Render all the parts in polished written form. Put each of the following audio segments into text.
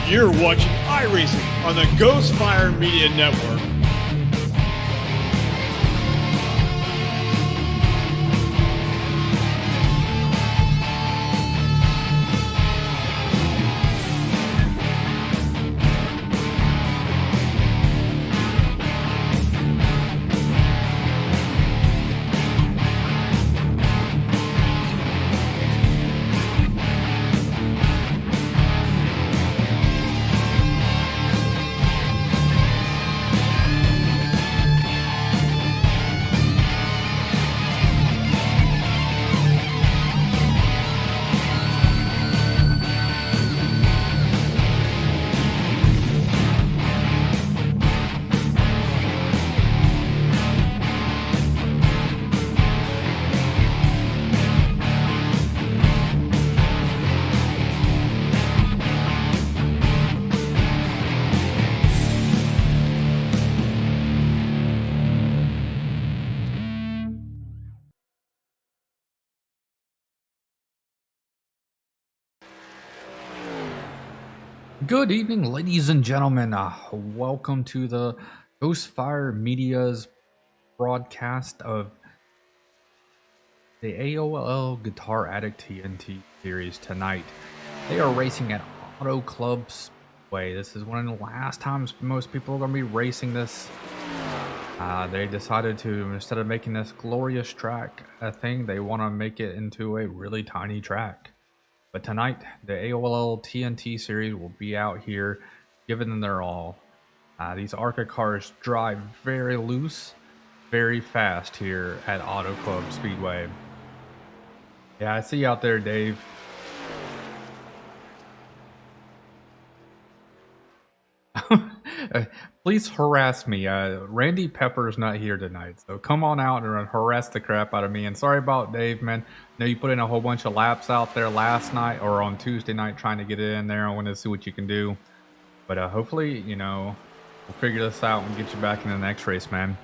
You're watching iRacing on the Ghostfire Media Network. Good evening, ladies and gentlemen. Welcome to the Ghostfire Media's broadcast of the AOLL Guitar Addict TNT Series tonight. They are racing at Auto Club Speedway. This is one of the last times most people are going to be racing this. They decided to, instead of making this glorious track a thing, they want to make it into a really tiny track. But tonight, the AOLL TNT Series will be out here, giving them their all. These ARCA cars drive very loose, very fast here at Auto Club Speedway. Yeah, I see you out there, Dave. Please harass me. Randy Pepper's not here tonight, so come on out and harass the crap out of me. And sorry about Dave, man. I know you put in a whole bunch of laps out there last night or on Tuesday night trying to get it in there. I want to see what you can do. But hopefully, you know, we'll figure this out and get you back in the next race, man.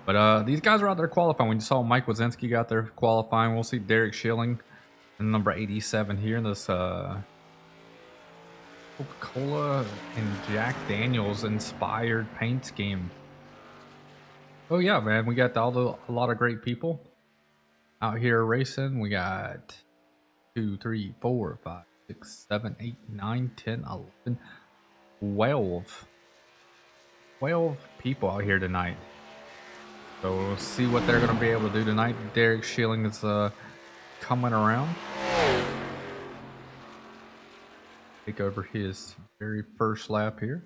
But these guys are out there qualifying. We just saw Mike Wazinski got there qualifying. We'll see Derek Schilling in number 87 here in this Coca-Cola and Jack Daniels inspired paint scheme. Oh yeah, man, we got a lot of great people out here racing. We got 2, 3, 4, 5, 6, 7, 8, 9, 10, 11, 12 people out here tonight. So we'll see what they're going to be able to do tonight. Derek Schilling is coming around. Take over his very first lap here.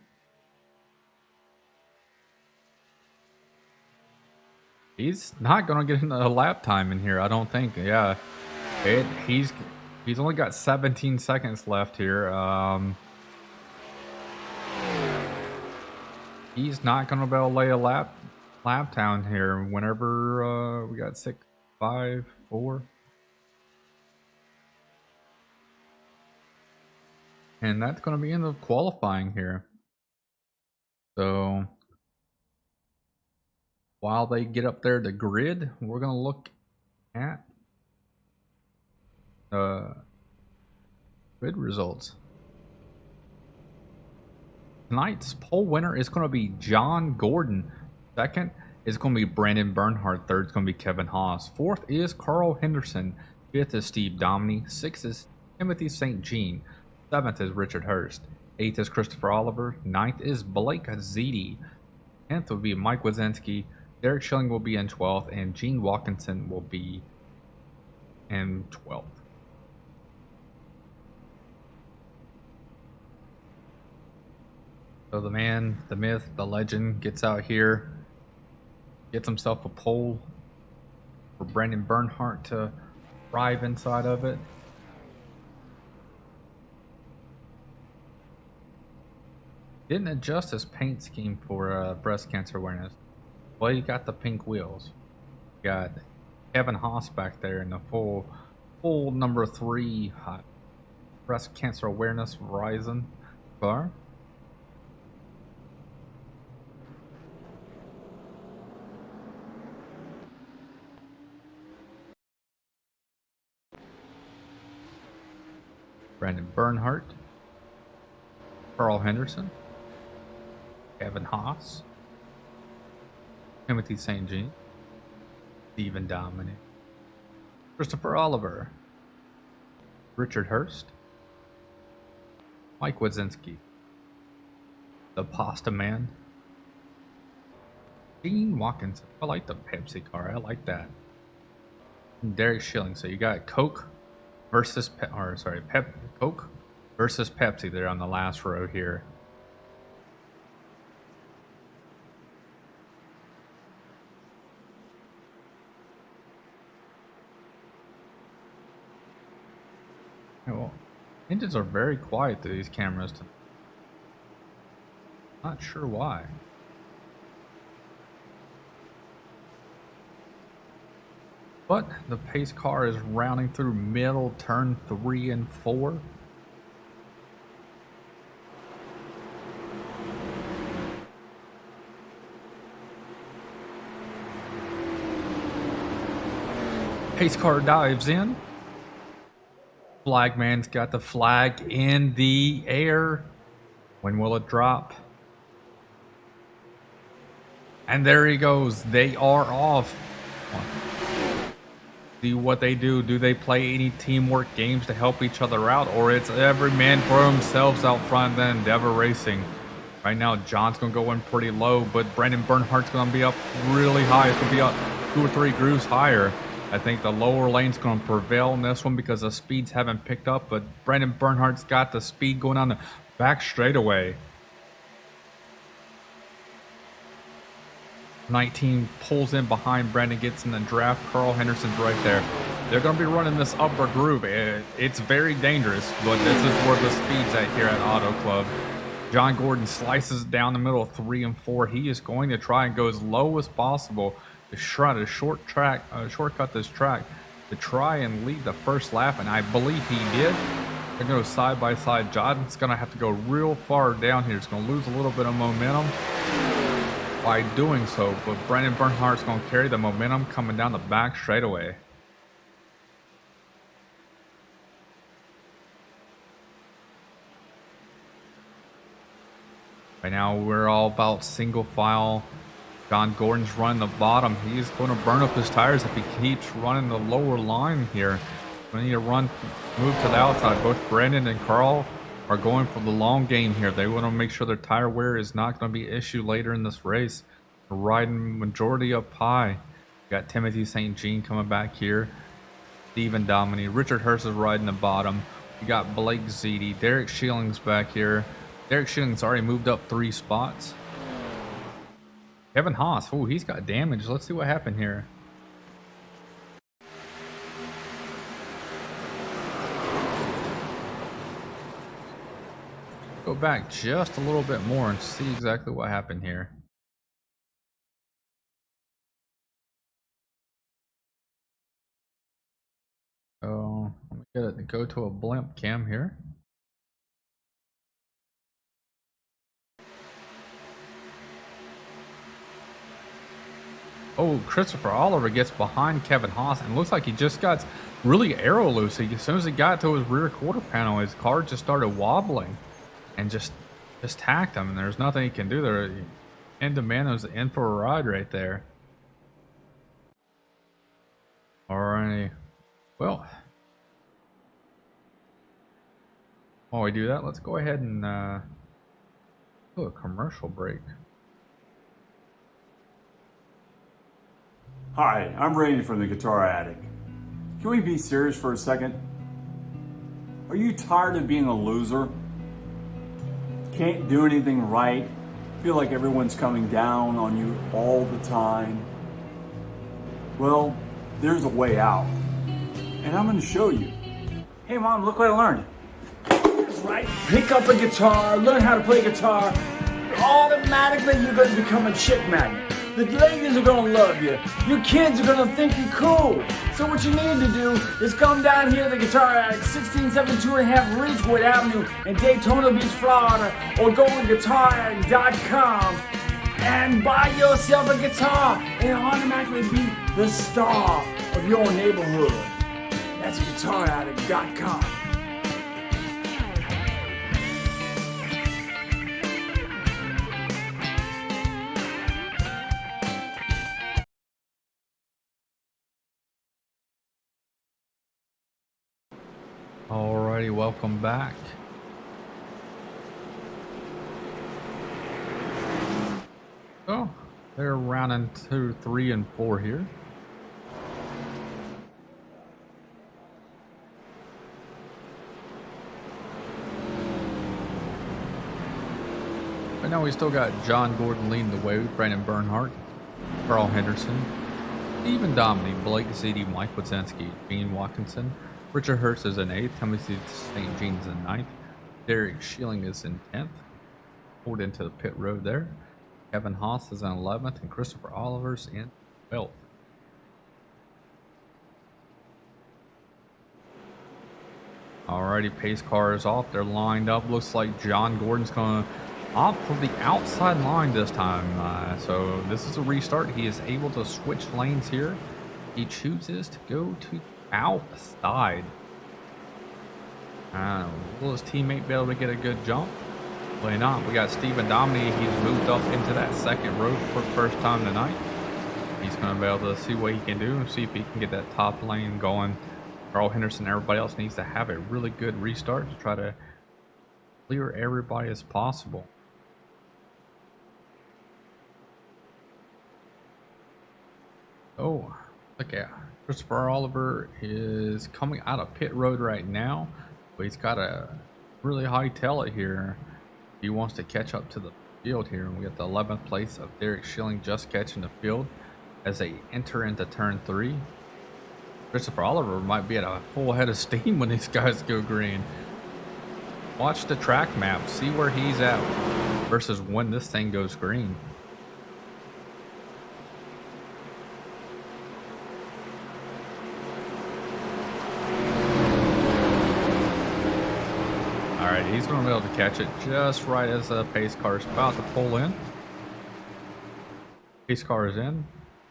He's not gonna get a lap time in here, I don't think. Yeah, he's only got 17 seconds left here. He's not gonna be able to lay a lap down here. Whenever we got 6, 5, 4. And that's going to be in the qualifying here. So while they get up there to grid, we're going to look at grid results. Tonight's pole winner is going to be John Gordon. Second is going to be Brandon Bernhardt. Third is going to be Kevin Haas. Fourth is Carl Henderson. Fifth is Steve Domney. Sixth is Timothy St. Jean. Seventh is Richard Hurst. Eighth is Christopher Oliver. Ninth is Blake Ziti. 10th will be Mike Wazinski. Derek Schilling will be in 12th, and Gene Watkinson will be in 12th. So the man, the myth, the legend gets out here, gets himself a pole for Brandon Bernhardt to drive inside of it. Didn't adjust his paint scheme for breast cancer awareness. Well, you got the pink wheels. You got Kevin Haas back there in the full number 3 breast cancer awareness Verizon car. Brandon Bernhardt. Carl Henderson, Kevin Haas, Timothy St. Jean, Stephen Dominic, Christopher Oliver, Richard Hurst, Mike Wazinski, the Pasta Man, Dean Watkinson. I like the Pepsi car. I like that. And Derek Schilling. So you got Coke versus Coke versus Pepsi there on the last row here. Well, engines are very quiet to these cameras. Not sure why. But the pace car is rounding through middle turn 3 and 4. Pace car dives in. Flagman's got the flag in the air. When will it drop? And there he goes. They are off. See what they do. Do they play any teamwork games to help each other out? Or it's every man for themselves out front then Endeavor Racing. Right now, John's going to go in pretty low, but Brandon Bernhardt's going to be up really high. It's going to be up 2 or 3 grooves higher. I think the lower lane's going to prevail in this one because the speeds haven't picked up, but Brandon Bernhardt's got the speed going on the back straightaway. 19 pulls in behind Brandon, gets in the draft. Carl Henderson's right there. They're going to be running this upper groove. It's very dangerous, but this is where the speed's at here at Auto Club. John Gordon slices down the middle of 3 and 4. He is going to try and go as low as possible to try to shortcut this track to try and lead the first lap, and I believe he did. They're going to go side by side. John's going to have to go real far down here. It's going to lose a little bit of momentum by doing so, but Brandon Bernhardt's going to carry the momentum coming down the back straightaway. Right now, we're all about single file. John Gordon's running the bottom. He's going to burn up his tires if he keeps running the lower line here. We need to move to the outside. Both Brandon and Carl are going for the long game here. They want to make sure their tire wear is not going to be an issue later in this race. They're riding majority up high. Got Timothy St. Jean coming back here. Stephen Dominic. Richard Hurst is riding the bottom. We got Blake Ziti. Derek Schilling's back here. Derek Schilling's already moved up 3 spots. Kevin Haas. Oh, he's got damage. Let's see what happened here. Go back just a little bit more and see exactly what happened here. So let me get it to go to a blimp cam here. Oh, Christopher Oliver gets behind Kevin Haas and looks like he just got really aero loose. As soon as he got to his rear quarter panel, his car just started wobbling and just tacked him, and there's nothing he can do there. End of man was in for a ride right there. Alrighty. Well, while we do that, let's go ahead and do a commercial break. Hi, I'm Randy from the Guitar Attic. Can we be serious for a second? Are you tired of being a loser? Can't do anything right? Feel like everyone's coming down on you all the time? Well, there's a way out. And I'm going to show you. Hey Mom, look what I learned. That's right. Pick up a guitar, learn how to play guitar. Automatically you're going to become a chick magnet. The ladies are gonna love you. Your kids are gonna think you're cool. So what you need to do is come down here to the Guitar Attic, 1672.5 Ridgewood Avenue in Daytona Beach, Florida, or go to guitarattic.com and buy yourself a guitar and automatically be the star of your neighborhood. That's guitarattic.com. Alrighty, welcome back. Oh, they're rounding 2, 3, and 4 here. Right now we still got John Gordon leading the way, Brandon Bernhardt, Carl Henderson, Stephen Dominy, Blake Ziti, Mike Wodzinski, Gene Watkinson, Richard Hurst is in 8th, Timothy St. Jean's in 9th, Derek Schilling is in 10th, pulled into the pit road there. Kevin Haas is in 11th, and Christopher Oliver's in 12th. Alrighty, pace car is off. They're lined up. Looks like John Gordon's going to opt for the outside line this time. So this is a restart. He is able to switch lanes here. He chooses to go to outside. Will his teammate be able to get a good jump? Probably not. We got Stephen Dominy. He's moved up into that second row for the first time tonight. He's going to be able to see what he can do and see if he can get that top lane going. Carl Henderson and everybody else needs to have a really good restart to try to clear everybody as possible. Oh, look at Christopher Oliver is coming out of pit road right now, but he's got a really high tail it here. He wants to catch up to the field here, and we got the 11th place of Derek Schilling just catching the field as they enter into turn 3. Christopher Oliver might be at a full head of steam when these guys go green. Watch the track map, see where he's at versus when this thing goes green. Alright, he's going to be able to catch it just right as the pace car is about to pull in. Pace car is in.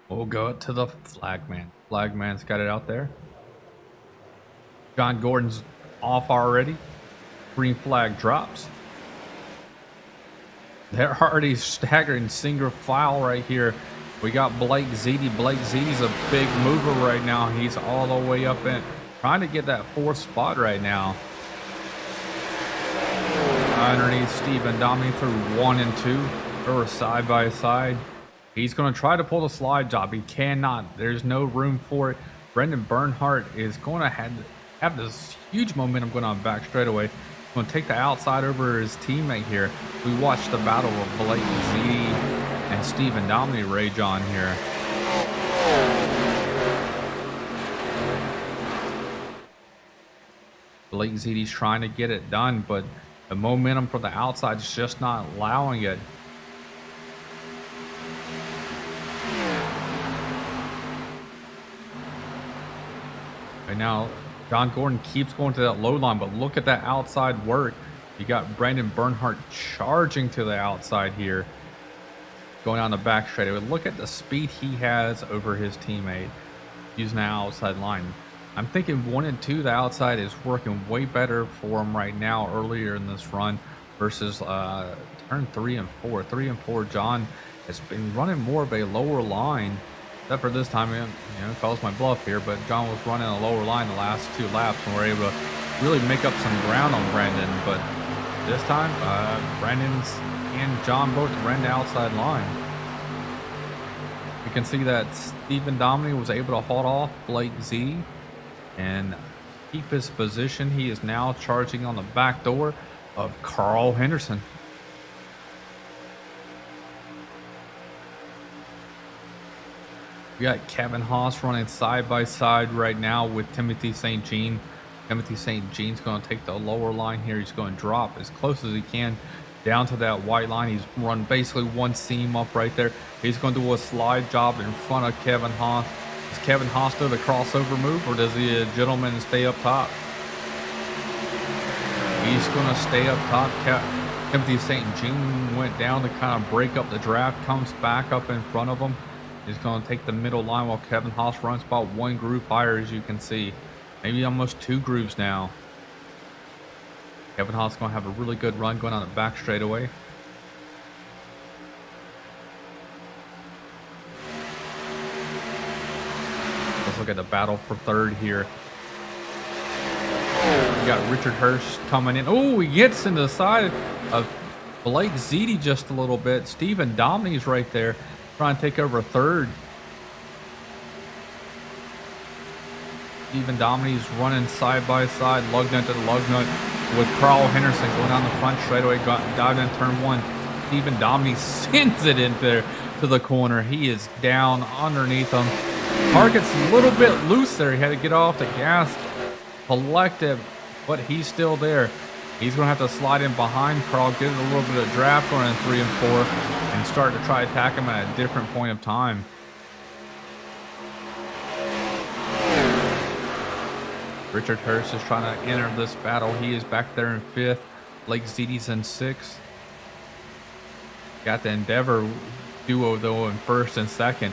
We'll go to the flagman. Flagman's got it out there. John Gordon's off already. Green flag drops. They're already staggering single file right here. We got Blake Ziti. Blake Ziti's a big mover right now. He's all the way up in, trying to get that 4th spot right now. Underneath Stephen Dominy through 1 and 2. Or side by side. He's going to try to pull the slide job. He cannot. There's no room for it. Brendan Bernhardt is going to have this huge momentum going on back straightaway. He's going to take the outside over his teammate here. We watched the battle of Blake Ziti and Stephen Dominy rage on here. Blake Ziti's trying to get it done, but the momentum from the outside is just not allowing it. Right now, John Gordon keeps going to that low line, but look at that outside work. You got Brandon Bernhardt charging to the outside here, going on the back straightaway. Look at the speed he has over his teammate using that outside line. I'm thinking 1 and 2, the outside is working way better for him right now earlier in this run versus turn 3 and 4. 3 and 4, John has been running more of a lower line. Except for this time, calls my bluff here, but John was running a lower line the last 2 laps and we're able to really make up some ground on Brandon. But this time, Brandon's and John both ran the outside line. You can see that Stephen Dominy was able to hold off Blake Z and keep his position. He is now charging on the back door of Carl Henderson. We got Kevin Haas running side by side right now with Timothy St. Jean. Timothy St. Jean's going to take the lower line here. He's going to drop as close as he can down to that white line. He's run basically 1 seam up right there. He's going to do a slide job in front of Kevin Haas. Does Kevin Haas do the crossover move, or does the gentleman stay up top? He's going to stay up top. Timothy St. Jean went down to kind of break up the draft, comes back up in front of him. He's going to take the middle line while Kevin Haas runs about 1 group higher, as you can see. Maybe almost 2 groups now. Kevin Haas is going to have a really good run going on the back straightaway. Let's look at the battle for 3rd here. We got Richard Hurst coming in. Oh, he gets into the side of Blake Ziti just a little bit. Stephen Domney's right there trying to take over third. Stephen Domney's running side by side, lug nut to the lug nut with Carl Henderson going down the front straightaway, diving in turn one. Stephen Domney sends it in there to the corner. He is down underneath him. Car gets a little bit loose there. He had to get off the gas, collect it, but he's still there. He's going to have to slide in behind Carl, get a little bit of draft going in 3 and 4, and start to try to attack him at a different point of time. Richard Hurst is trying to enter this battle. He is back there in 5th. Blake Ziti's in 6th. Got the Endeavor duo though in 1st and 2nd.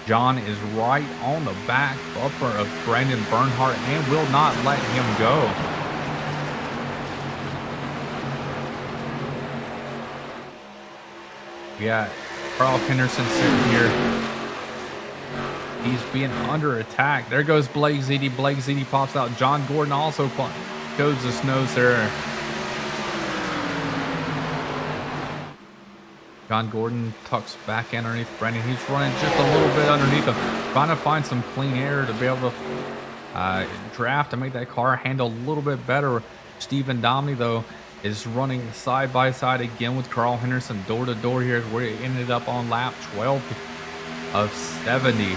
John is right on the back bumper of Brandon Bernhardt and will not let him go. We got Carl Henderson sitting here. He's being under attack. There goes Blake Ziti. Blake Ziti pops out. John Gordon also goes his nose there. John Gordon tucks back underneath Brendan. He's running just a little bit underneath him, trying to find some clean air to be able to draft and make that car handle a little bit better. Stephen Domney, though, is running side by side again with Carl Henderson, door to door here, where he ended up on lap 12 of 70.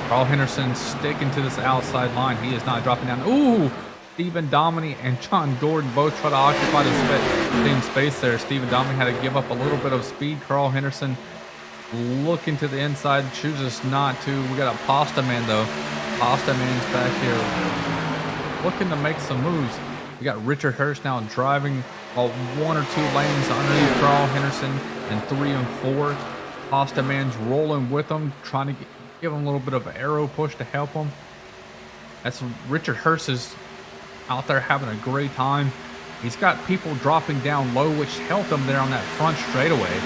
Carl Henderson sticking to this outside line. He is not dropping down. Ooh! Stephen Domney and John Gordon both try to occupy the same space there. Stephen Domney had to give up a little bit of speed. Carl Henderson looking to the inside, chooses not to. We got a Pasta Man, though. Pasta Man's back here looking to make some moves. We got Richard Hurst now driving about 1 or 2 lanes underneath Carl Henderson in 3 and 4. Pasta Man's rolling with him, trying to give him a little bit of an arrow push to help him. That's Richard Hurst is out there having a great time. He's got people dropping down low, which helped him there on that front straightaway.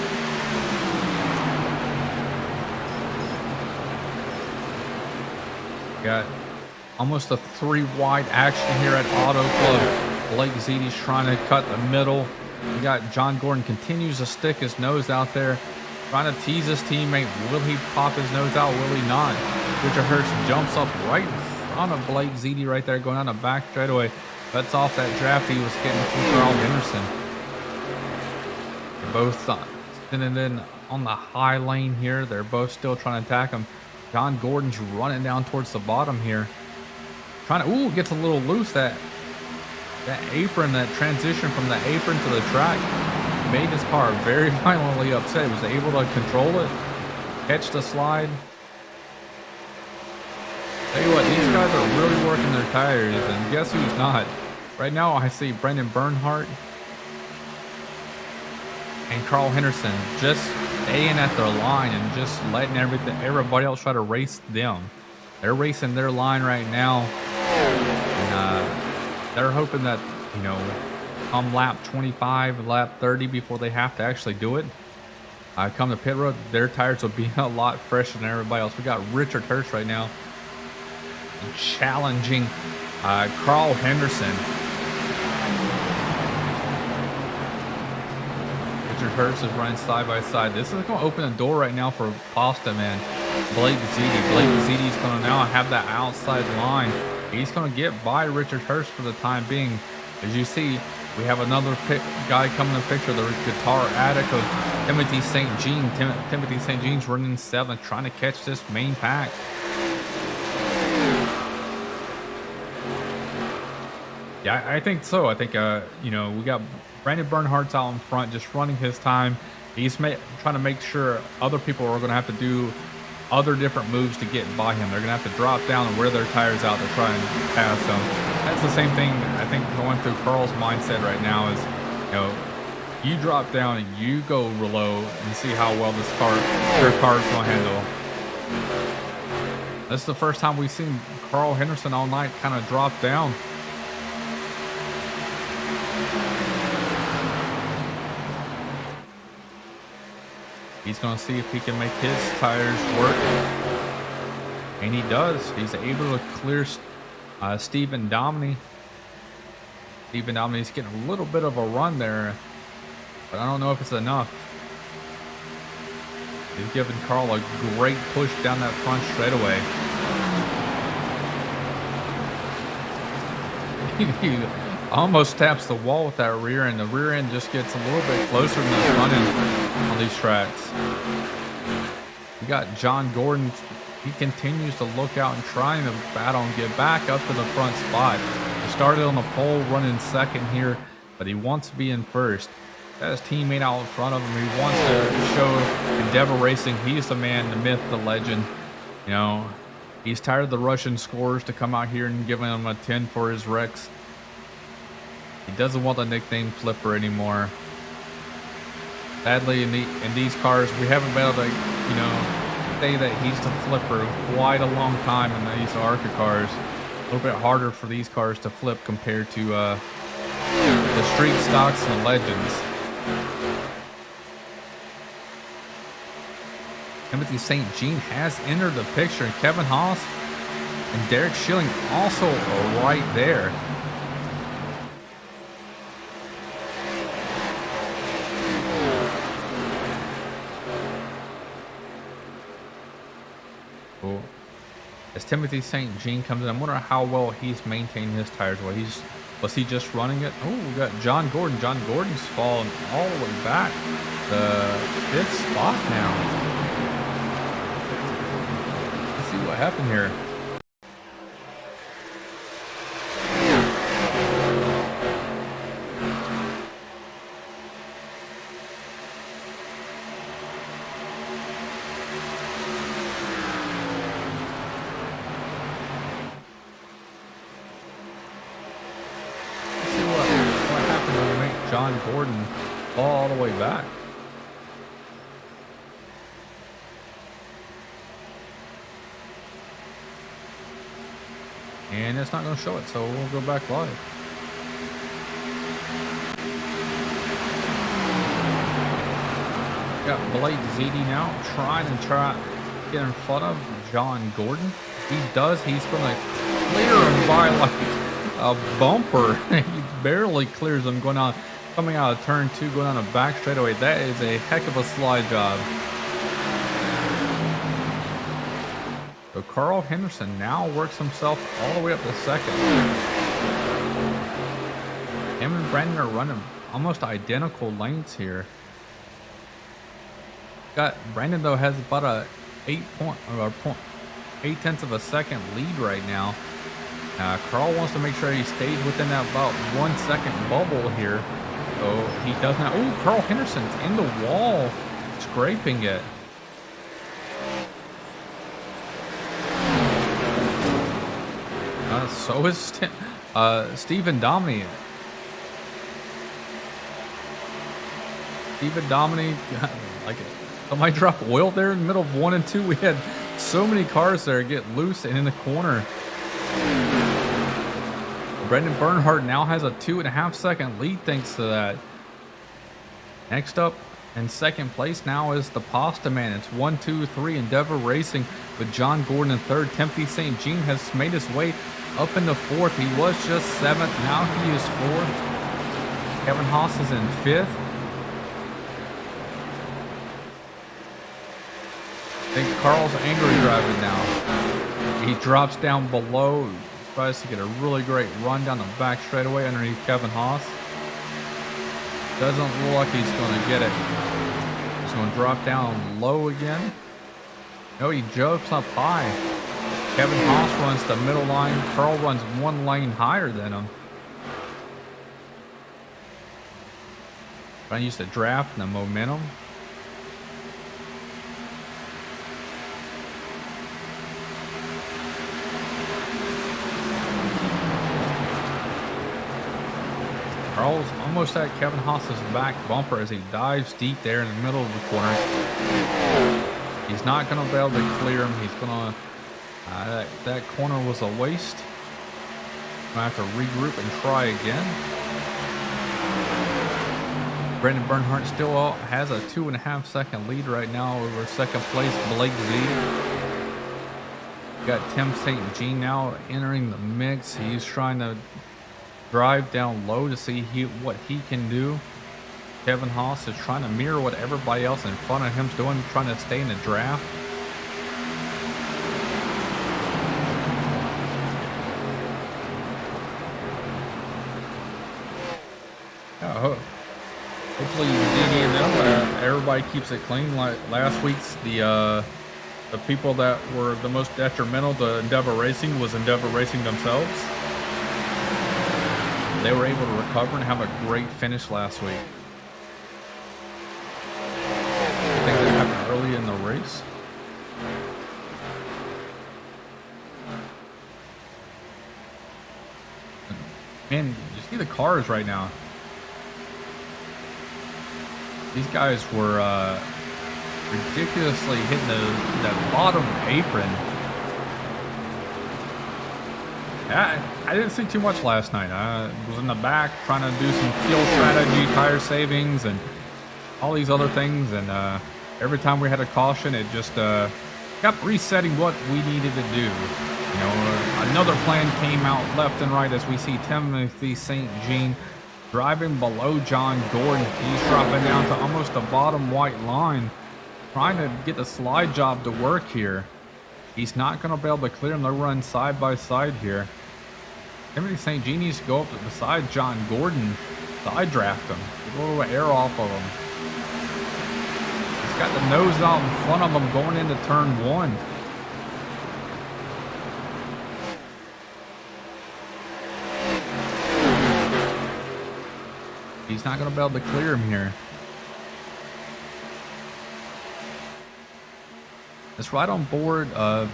Got almost a 3 wide action here at Auto Club. Blake Ziti's trying to cut the middle. We got John Gordon continues to stick his nose out there, trying to tease his teammate. Will he pop his nose out? Will he not? Richard Hurst jumps up right in front of Blake Ziti right there, going down the back straightaway. Cuts off that draft he was getting from Carl Henderson. They're both sitting in on the high lane here. They're both still trying to attack him. John Gordon's running down towards the bottom here. Trying to, ooh, gets a little loose. That apron, that transition from the apron to the track made his car very violently upset. He was able to control it, catch the slide. Tell you what, these guys are really working their tires, and guess who's not? Right now I see Brendan Bernhardt and Carl Henderson just staying at their line and just letting everybody else try to race them. They're racing their line right now, and they're hoping that, you know, come lap 25, lap 30 before they have to actually do it. Come to pit road, their tires will be a lot fresher than everybody else. We got Richard Hurst right now challenging Carl Henderson. Richard Hurst is running side by side. This is going to open a door right now for Pasta Man. Blake Ziti. Blake Ziti's going to now have that outside line. He's going to get by Richard Hurst for the time being. As you see, we have another guy coming in the picture, the guitar addict of Timothy St. Jean. Timothy St. Jean's running 7th, trying to catch this main pack. Yeah, I think so. I think, you know, we got Brandon Bernhardt's out in front, just running his time. He's trying to make sure other people are going to have to do other different moves to get by him. They're going to have to drop down and wear their tires out to try and pass him. That's the same thing, I think, going through Carl's mindset right now is, you know, you drop down and you go low and see how well your car's going to handle. This is the first time we've seen Carl Henderson all night kind of drop down. He's going to see if he can make his tires work. And he does. He's able to clear Stephen Domney. Stephen Domney's getting a little bit of a run there, but I don't know if it's enough. He's giving Carl a great push down that front straightaway. He almost taps the wall with that rear end. The rear end just gets a little bit closer than the front end on these tracks. You got John Gordon. He continues to look out and trying to battle and get back up to the front spot. He started on the pole, running second here, but he wants to be in first. Got his teammate out in front of him. He wants to show Endeavor Racing he's the man, the myth, the legend. You know, he's tired of the Russian scorers to come out here and giving him a 10 for his wrecks. He doesn't want the nickname Flipper anymore. Sadly, in these cars, we haven't been able to, you know, say that he's the Flipper quite a long time in these ARCA cars. A little bit harder for these cars to flip compared to the street stocks and legends. Timothy St. Jean has entered the picture, and Kevin Haas and Derek Schilling also are right there. Cool. As Timothy St. Jean comes in, I'm wondering how well he's maintained his tires. Was he just running it? Oh, we got John Gordon. John Gordon's fallen all the way back. The 5th spot now. Let's see what happened here. John Gordon all the way back. And it's not going to show it, so we'll go back live. Got Blake ZD now trying to get in front of John Gordon. He does. He's going to clear him by like a bumper. He barely clears him coming out of turn 2, going on a back straightaway. That is a heck of a slide job. So Carl Henderson now works himself all the way up to second. Him and Brandon are running almost identical lanes here. Brandon though has about a 8/8 of a second lead right now. Carl wants to make sure he stays within that about 1 second bubble here. So he does not. Oh, Carl Henderson's in the wall, scraping it. So is Stephen Domney. Stephen Domney, like somebody dropped oil there in the middle of 1 and 2. We had so many cars there get loose and in the corner. Brendan Bernhardt now has a 2.5 second lead thanks to that. Next up in second place now is the Pasta Man. It's 1, 2, 3 Endeavor Racing with John Gordon in third. Timothy St. Jean has made his way up into fourth. He was just 7th. Now he is 4th. Kevin Haas is in 5th. I think Carl's angry driving now. He drops down below. Tries to get a really great run down the back straightaway underneath Kevin Haas. Doesn't look like he's going to get it. He's going to drop down low again. No, he jumps up high. Kevin Haas runs the middle line. Carl runs 1 lane higher than him. Trying to use the draft and the momentum. Carl's almost at Kevin Haas's back bumper as he dives deep there in the middle of the corner. He's not going to be able to clear him. He's going to... that corner was a waste. Going to have to regroup and try again. Brendan Bernhardt still has a 2.5 second lead right now over second place Blake Z. You got Tim St. Jean now entering the mix. He's trying to drive down low to see what he can do. Kevin Haas is trying to mirror what everybody else in front of him's doing, trying to stay in the draft. Hopefully, everybody keeps it clean. Like last week's, the people that were the most detrimental to Endeavor Racing was Endeavor Racing themselves. They were able to recover and have a great finish last week. I think that happened early in the race. Man, you see the cars right now. These guys were ridiculously hitting the bottom apron. I didn't see too much last night. I was in the back trying to do some fuel strategy, tire savings, and all these other things. And every time we had a caution, it just kept resetting what we needed to do. You know, another plan came out left and right as we see Timothy St. Jean driving below John Gordon. He's dropping down to almost the bottom white line, trying to get the slide job to work here. He's not going to be able to clear him. They'll run side by side here. Timothy St. Jean needs to go up beside John Gordon, side draft him, get a little air off of him. He's got the nose out in front of him going into turn one. He's not going to be able to clear him here. It's right on board of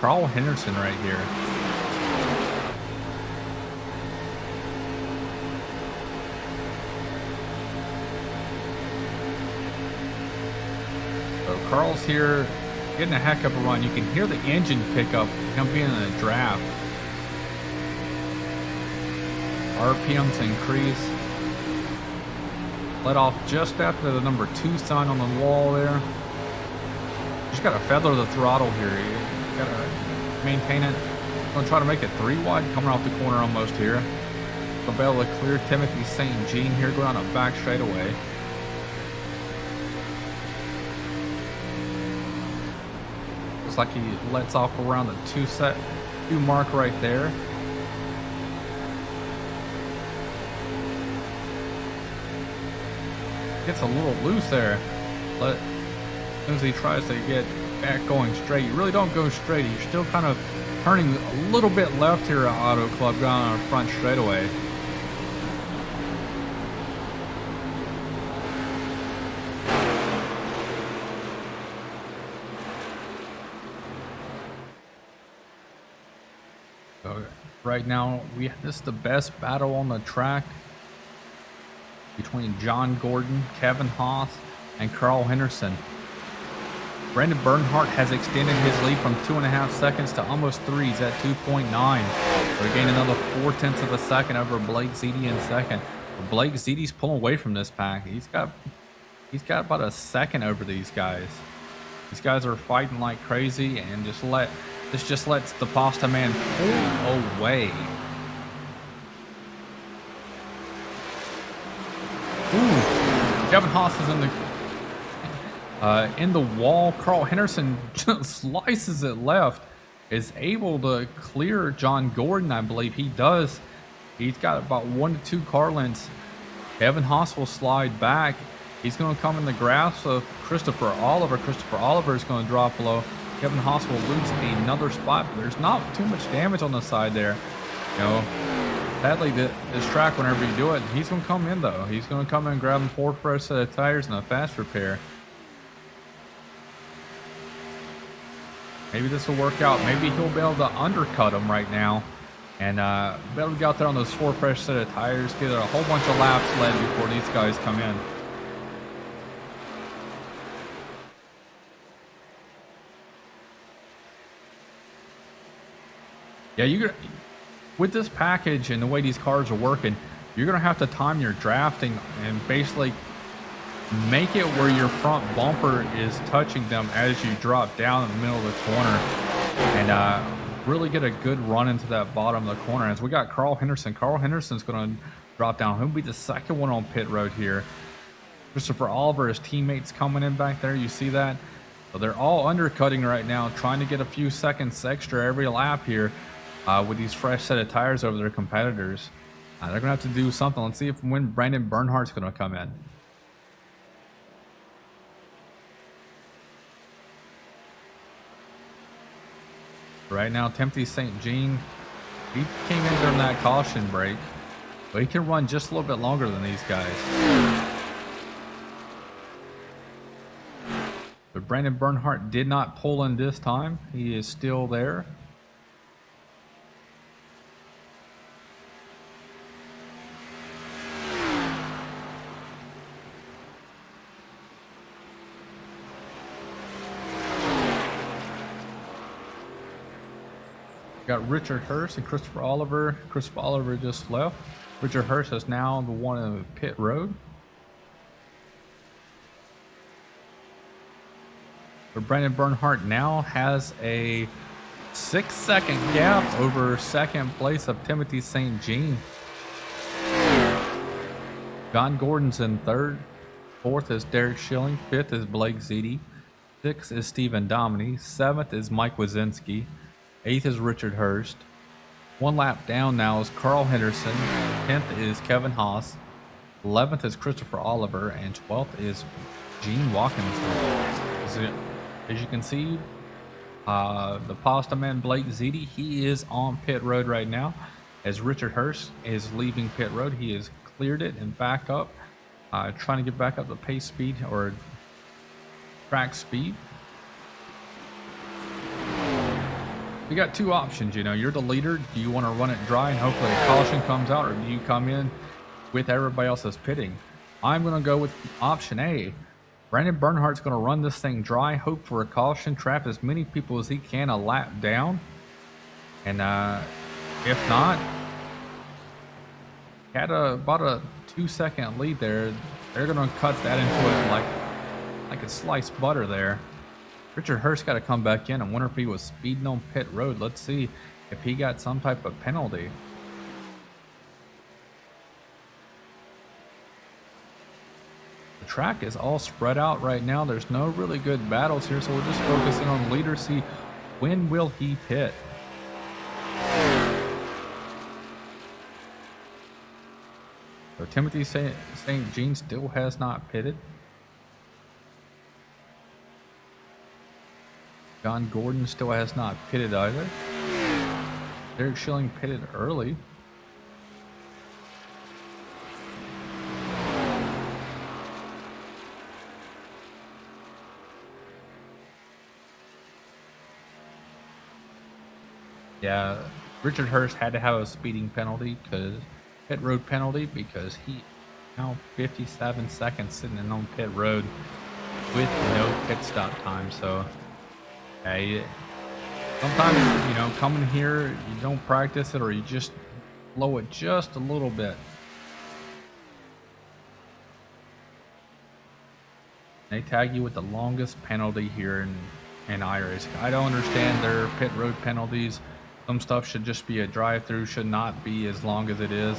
Carl Henderson right here. So Carl's here getting a heck of a run. You can hear the engine pick up, him being in a draft. RPMs increase. Let off just after the number 2 sign on the wall there. Just gotta feather the throttle here. You gotta maintain it. Gonna try to make it 3 wide coming off the corner almost here. Gonna be able to clear Timothy St. Jean here going on a back straightaway. Looks like he lets off around the 2 mark right there. Gets a little loose there, but as soon as he tries to get back going straight, you really don't go straight. You're still kind of turning a little bit left here at Auto Club, going on a front straightaway. So right now, this is the best battle on the track between John Gordon, Kevin Haas, and Carl Henderson. Brandon Bernhardt has extended his lead from 2.5 seconds to almost 3. He's at 2.9. So he gained another 0.4 of a second over Blake Zeedy in second. But Blake Zeedy's pulling away from this pack. He's got about a second over these guys. These guys are fighting like crazy, and this just lets the pasta man pull away. Ooh, Kevin Haas is in the wall. Carl Henderson just slices it left. Is able to clear John Gordon, I believe he does. He's got about 1 to 2 car lengths. Kevin Haas will slide back. He's going to come in the grasp of Christopher Oliver. Christopher Oliver is going to drop low. Kevin Haas will lose another spot, but there's not too much damage on the side there. You know, sadly, this track, whenever you do it, he's going to come in, though. He's going to come in, grab him 4 fresh set of tires and a fast repair. Maybe this will work out. Maybe he'll be able to undercut him right now and be able to get out there on those 4 fresh set of tires, get a whole bunch of laps led before these guys come in. Yeah, with this package and the way these cars are working, you're going to have to time your drafting and basically make it where your front bumper is touching them as you drop down in the middle of the corner, and really get a good run into that bottom of the corner. As we got Carl Henderson. Carl Henderson's going to drop down. He'll be the second one on pit road here. Christopher Oliver, his teammates coming in back there. You see that? So they're all undercutting right now, trying to get a few seconds extra every lap here with these fresh set of tires over their competitors. They're going to have to do something. Let's see when Brandon Bernhardt's going to come in. Right now, Timothy St. Jean, he came in during that caution break, but he can run just a little bit longer than these guys. But Brandon Bernhardt did not pull in this time. He is still there. Got Richard Hurst and Christopher Oliver. Christopher Oliver just left. Richard Hurst is now the one in pit road. But Brandon Bernhardt now has a 6-second gap over second place of Timothy St. Jean. John Gordon's in third. Fourth is Derek Schilling. Fifth is Blake Ziti. Sixth is Stephen Dominy. Seventh is Mike Wazinski. Eighth is Richard Hurst. One lap down now is Carl Henderson. 10th is Kevin Haas. 11th is Christopher Oliver. And 12th is Gene Watkins. As you can see, the pasta man Blake Ziti, he is on pit road right now. As Richard Hurst is leaving pit road, he has cleared it and backed up, trying to get back up to pace speed or track speed. You got two options, you're the leader. Do you want to run it dry and hopefully a caution comes out, or do you come in with everybody else that's pitting? I'm going to go with option A. Brandon Bernhardt's going to run this thing dry, hope for a caution, trap as many people as he can a lap down. And if not, had about a 2-second lead there. They're going to cut that into it like a sliced butter there. Richard Hurst got to come back in. I wonder if he was speeding on pit road. Let's see if he got some type of penalty. The track is all spread out right now. There's no really good battles here, so we're just focusing on the leader. See when will he pit. So Timothy St. Jean still has not pitted. John Gordon still has not pitted either. Derek Schilling pitted early. Yeah, Richard Hurst had to have a speeding penalty, pit road penalty, because he now 57 seconds sitting in on pit road with no pit stop time. So sometimes, coming here, you don't practice it, or you just blow it just a little bit. They tag you with the longest penalty here in Irish. I don't understand their pit road penalties. Some stuff should just be a drive-through, should not be as long as it is.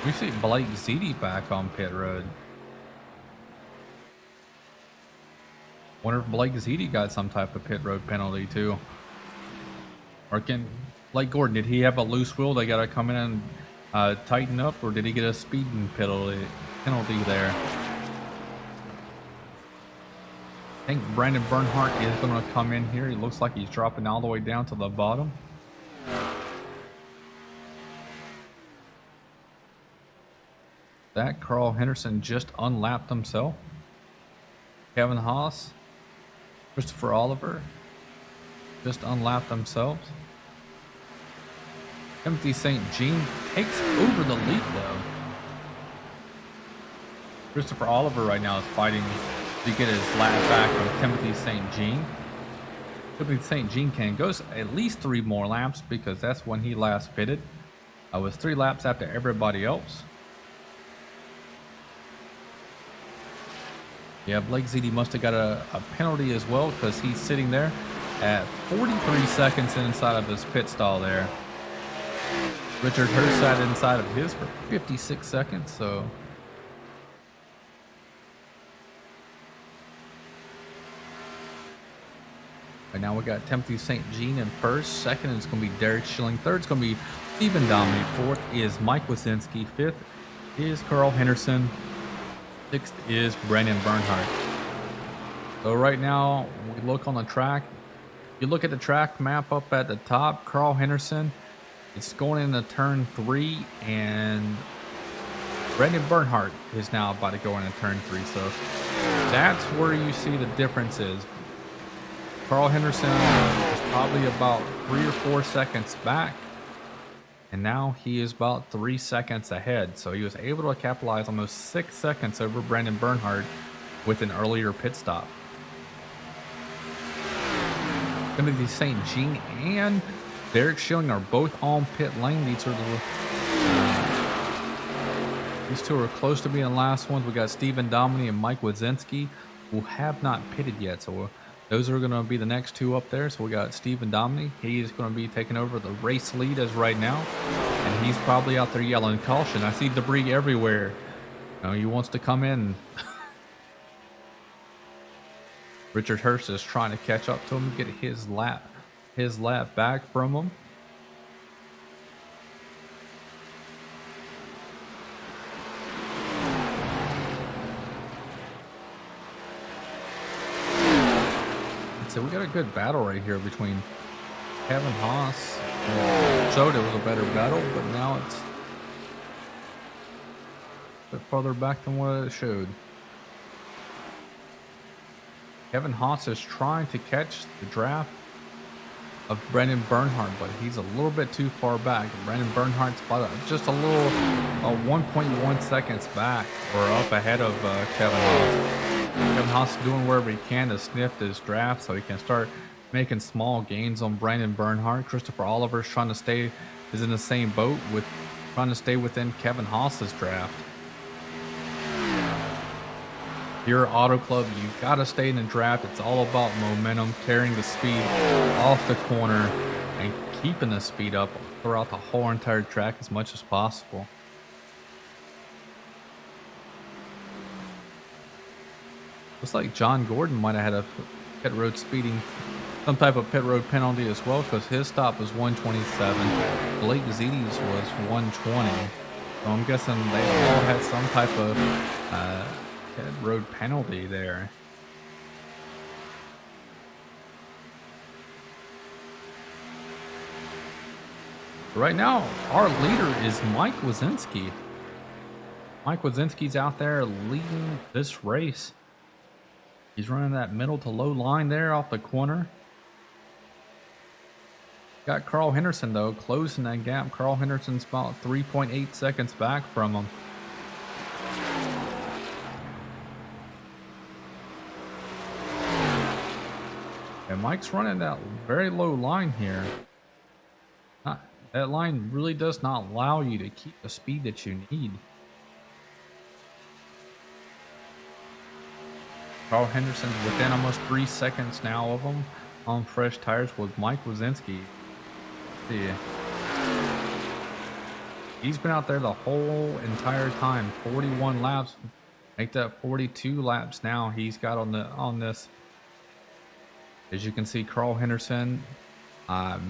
We see Blake Ziti back on pit road. Wonder if Blake Ziti got some type of pit road penalty too. Or can Blake Gordon, did he have a loose wheel they got to come in and tighten up, or did he get a speeding penalty there? I think Brandon Bernhardt is going to come in here. He looks like he's dropping all the way down to the bottom. That Carl Henderson just unlapped himself. Kevin Haas, Christopher Oliver just unlapped themselves. Timothy St. Jean takes over the lead though. Christopher Oliver right now is fighting to get his lap back from Timothy St. Jean. Timothy St. Jean goes at least 3 more laps, because that's when he last pitted. I was 3 laps after everybody else. Yeah, Blake Ziti must have got a penalty as well because he's sitting there at 43 seconds inside of his pit stall there. Richard Hurst sat inside of his for 56 seconds, so. Right now we got Timothy St. Jean in first. Second is going to be Derek Schilling. Third is going to be Stephen Dominic. Fourth is Mike Wazinski. Fifth is Carl Henderson. Sixth is Brandon Bernhardt. So right now, we look on the track. You look at the track map up at the top. Carl Henderson, it's going into turn 3, and Brandon Bernhardt is now about to go into turn 3. So that's where you see the differences. Carl Henderson was probably about 3 or 4 seconds back, and now he is about 3 seconds ahead. So he was able to capitalize almost 6 seconds over Brandon Bernhardt with an earlier pit stop. Timothy St. Jean and Derek Schilling are both on pit lane. These two are close to being the last ones. We got Stephen Dominy and Mike Wazinski, who have not pitted yet. So those are going to be the next two up there. So we got Stephen Dominy. He is going to be taking over the race lead as right now. And he's probably out there yelling caution. I see debris everywhere. You know, he wants to come in. Richard Hurst is trying to catch up to him, get his lap back from him. So we got a good battle right here between Kevin Haas and showed it was a better battle, but now it's a bit farther back than what it showed. Kevin Haas is trying to catch the draft of Brandon Bernhardt, but he's a little bit too far back. Brandon Bernhardt's about just a little 1.1 seconds back or up ahead of Kevin Haas. Kevin Haas is doing wherever he can to sniff this draft so he can start making small gains on Brandon Bernhardt. Christopher Oliver's is in the same boat with trying to stay within Kevin Haas's draft. You're Auto Club, you gotta stay in the draft. It's all about momentum, carrying the speed off the corner, and keeping the speed up throughout the whole entire track as much as possible. Looks like John Gordon might have had a pit road speeding, some type of pit road penalty as well, because his stop was 127. Blake Ziti's was 120. So I'm guessing they all had some type of pit road penalty there. Right now, our leader is Mike Wazinski. Mike Wazinski's out there leading this race. He's running that middle to low line there off the corner. Got Carl Henderson, though, closing that gap. Carl Henderson's about 3.8 seconds back from him. And Mike's running that very low line here. That line really does not allow you to keep the speed that you need. Carl Henderson's within almost 3 seconds now of him on fresh tires with Mike Wazinski. See, he's been out there the whole entire time. 41 laps. Make that 42 laps now. He's got on this. As you can see, Carl Henderson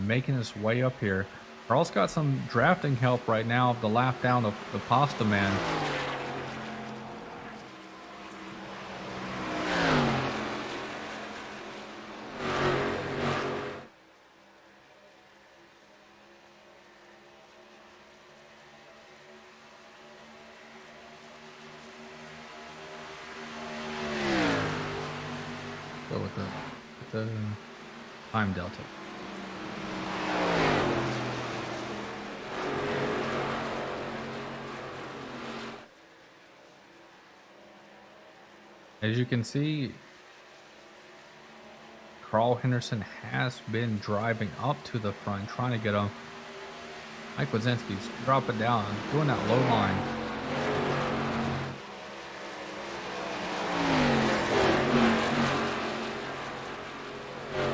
making his way up here. Carl's got some drafting help right now of the lap down of the Pasta Man. Go with the time delta. As you can see, Carl Henderson has been driving up to the front, trying to get him. Mike Wazinski's dropping down, doing that low line.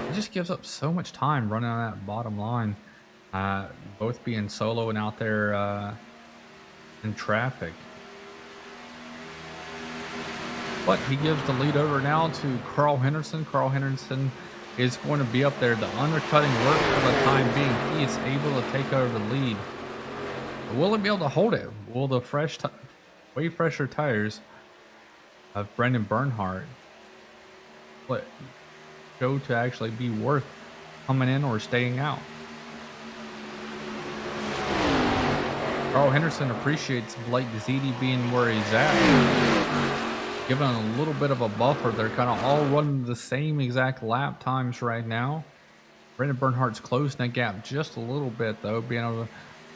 He just gives up so much time running on that bottom line, both being solo and out there in traffic. But he gives the lead over now to Carl Henderson. Carl Henderson is going to be up there. The undercutting works for the time being. He is able to take over the lead. Will he be able to hold it? Will the way fresher tires of Brendan Bernhardt show to actually be worth coming in or staying out? Carl Henderson appreciates Blake Ziti being where he's at, giving a little bit of a buffer. They're kind of all running the same exact lap times right now. Brendan Bernhardt's closing that gap just a little bit, though, being able to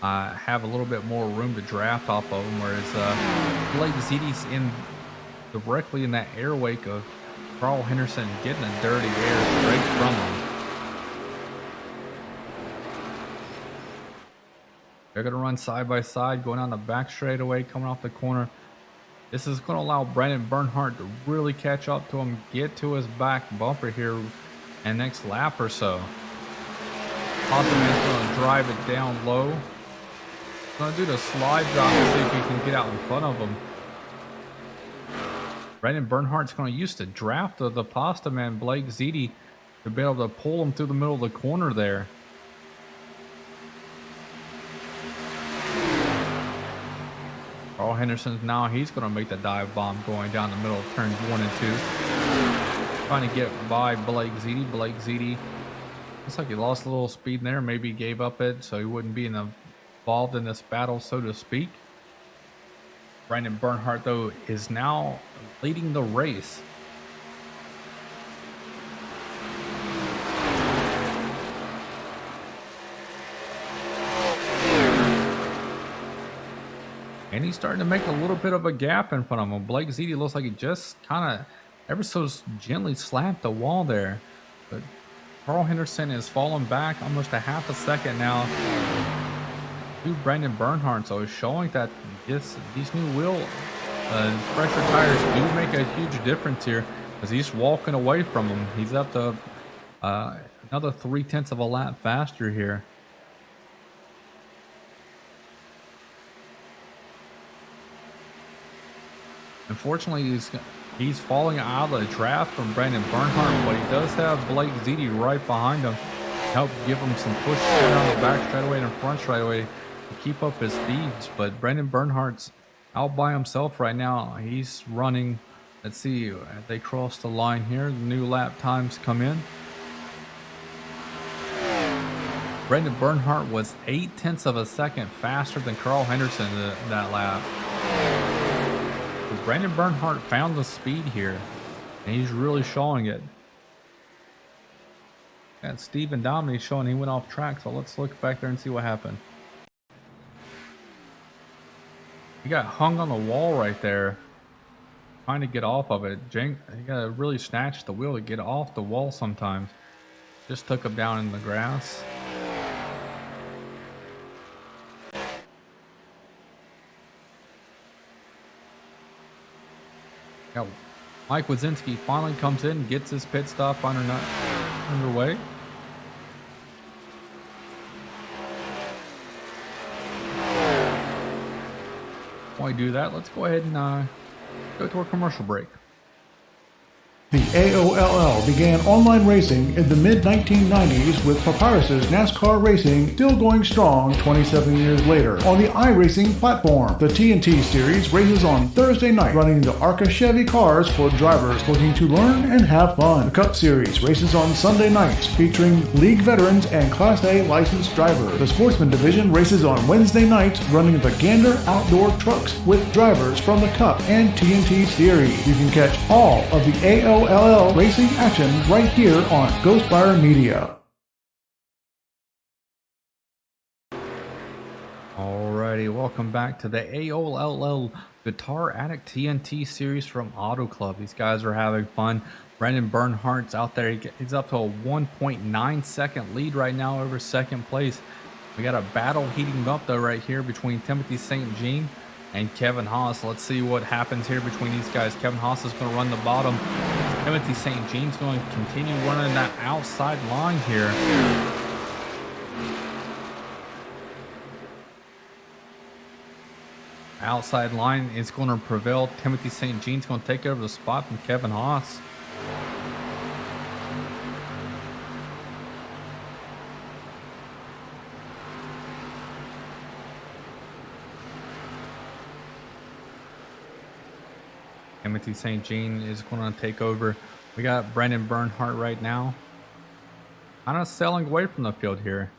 have a little bit more room to draft off of him, whereas Blake Ziti's directly in that air wake of Carl Henderson, getting the dirty air straight from him. They're going to run side by side, going on the back straightaway, coming off the corner. This is going to allow Brendan Bernhardt to really catch up to him, get to his back bumper here and next lap or so. Possibly going to drive it down low. He's going to do the slide drop to see if he can get out in front of him. Brendan Bernhardt's going to use the draft of the Pasta Man, Blake Ziti, to be able to pull him through the middle of the corner there. Carl Henderson now, he's going to make the dive bomb going down the middle of turns 1 and 2. Trying to get by Blake Ziti. Blake Ziti, looks like he lost a little speed in there. Maybe he gave up it so he wouldn't be involved in this battle, so to speak. Brendan Bernhardt, though, is now leading the race. And he's starting to make a little bit of a gap in front of him. Blake Ziti looks like he just kind of ever so gently slapped the wall there. But Carl Henderson is falling back almost a half a second now to Brendan Bernhardt. So it's showing that these new fresher tires do make a huge difference here, as he's walking away from him. He's up to another 0.3 of a lap faster here. Unfortunately, he's falling out of the draft from Brendan Bernhardt, but he does have Blake Ziti right behind him to help give him some push down the back straightaway and front straightaway to keep up his speeds. But Brendan Bernhardt's out by himself right now. He's running, let's see, as they cross the line here, the new lap times come in. Brendan Bernhardt was 0.8 of a second faster than Carl Henderson in that lap. Brendan Bernhardt found the speed here, and he's really showing it. And Stephen Dominic showing he went off track, so let's look back there and see what happened. He got hung on the wall right there, trying to get off of it. He gotta really snatch the wheel to get off the wall sometimes. Just took him down in the grass. Now, Mike Wazinski finally comes in, gets his pit stop underway. While we do that, let's go ahead and go to our commercial break. The AOLL began online racing in the mid-1990s, with Papyrus's NASCAR racing still going strong 27 years later on the iRacing platform. The TNT Series races on Thursday night, running the ARCA Chevy cars for drivers looking to learn and have fun. The Cup Series races on Sunday nights, featuring league veterans and Class A licensed drivers. The Sportsman Division races on Wednesday nights, running the Gander Outdoor trucks with drivers from the Cup and TNT Series. You can catch all of the AOLL racing action right here on Ghostfire Media. Alrighty, welcome back to the AOLL Guitar Addict TNT Series from Auto Club. These guys are having fun. Brendan Bernhardt's out there. He's up to a 1.9 second lead right now over second place. We got a battle heating up though right here between Timothy St. Jean and Kevin Haas. Let's see what happens here between these guys. Kevin Haas is going to run the bottom. Timothy St. Jean's going to continue running that outside line here. Outside line is going to prevail. Timothy St. Jean's going to take over the spot from Kevin Haas. Timothy St. Jean is going to take over. We got Brandon Bernhardt right now. Kind of sailing away from the field here.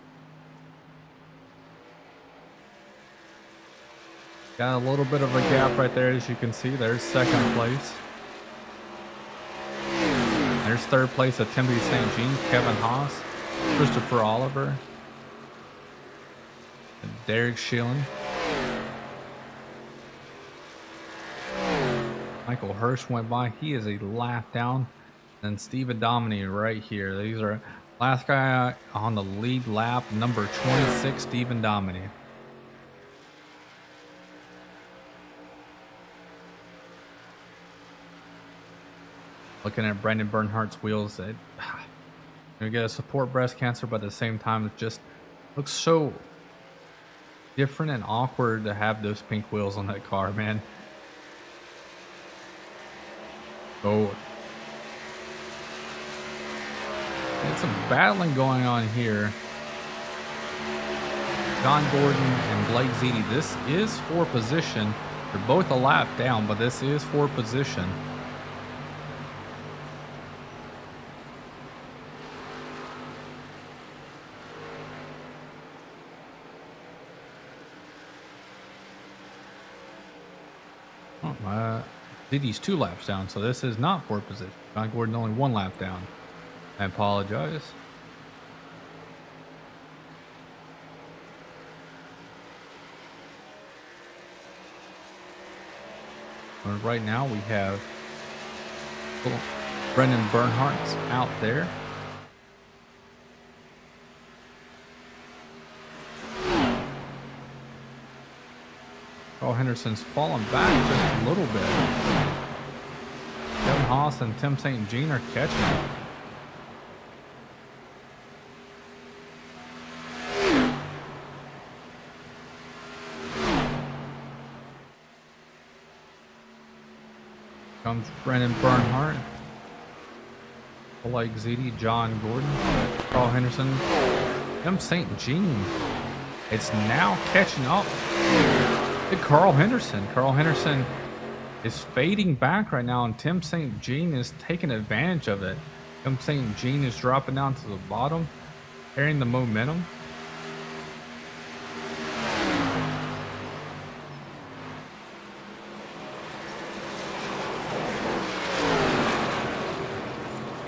Got a little bit of a gap right there, as you can see. There's second place. There's third place of Timothy St. Jean, Kevin Haas, Christopher Oliver, and Derek Schilling. Michael Hirsch went by. He is a lap down. And Stephen Dominy right here. These are last guy on the lead lap, number 26, Stephen Dominy. Looking at Brandon Bernhardt's wheels, you get a support breast cancer, but at the same time, it just looks so different and awkward to have those pink wheels on that car, man. So, there's some battling going on here. John Gordon and Blake Ziti. This is for position. They're both a lap down, but this is for position. Ziti's 2 laps down, so this is not for position. John Gordon only 1 lap down. I apologize. But right now we have Brendan Bernhardt's out there. Carl Henderson's fallen back just a little bit. Kevin Haas and Tim St. Jean are catching up. Comes Brendan Bernhardt, Blake Ziti, John Gordon, Carl Henderson, Tim St. Jean. It's now catching up to Carl Henderson. Carl Henderson is fading back right now, and Tim St. Jean is taking advantage of it. Tim St. Jean is dropping down to the bottom, carrying the momentum.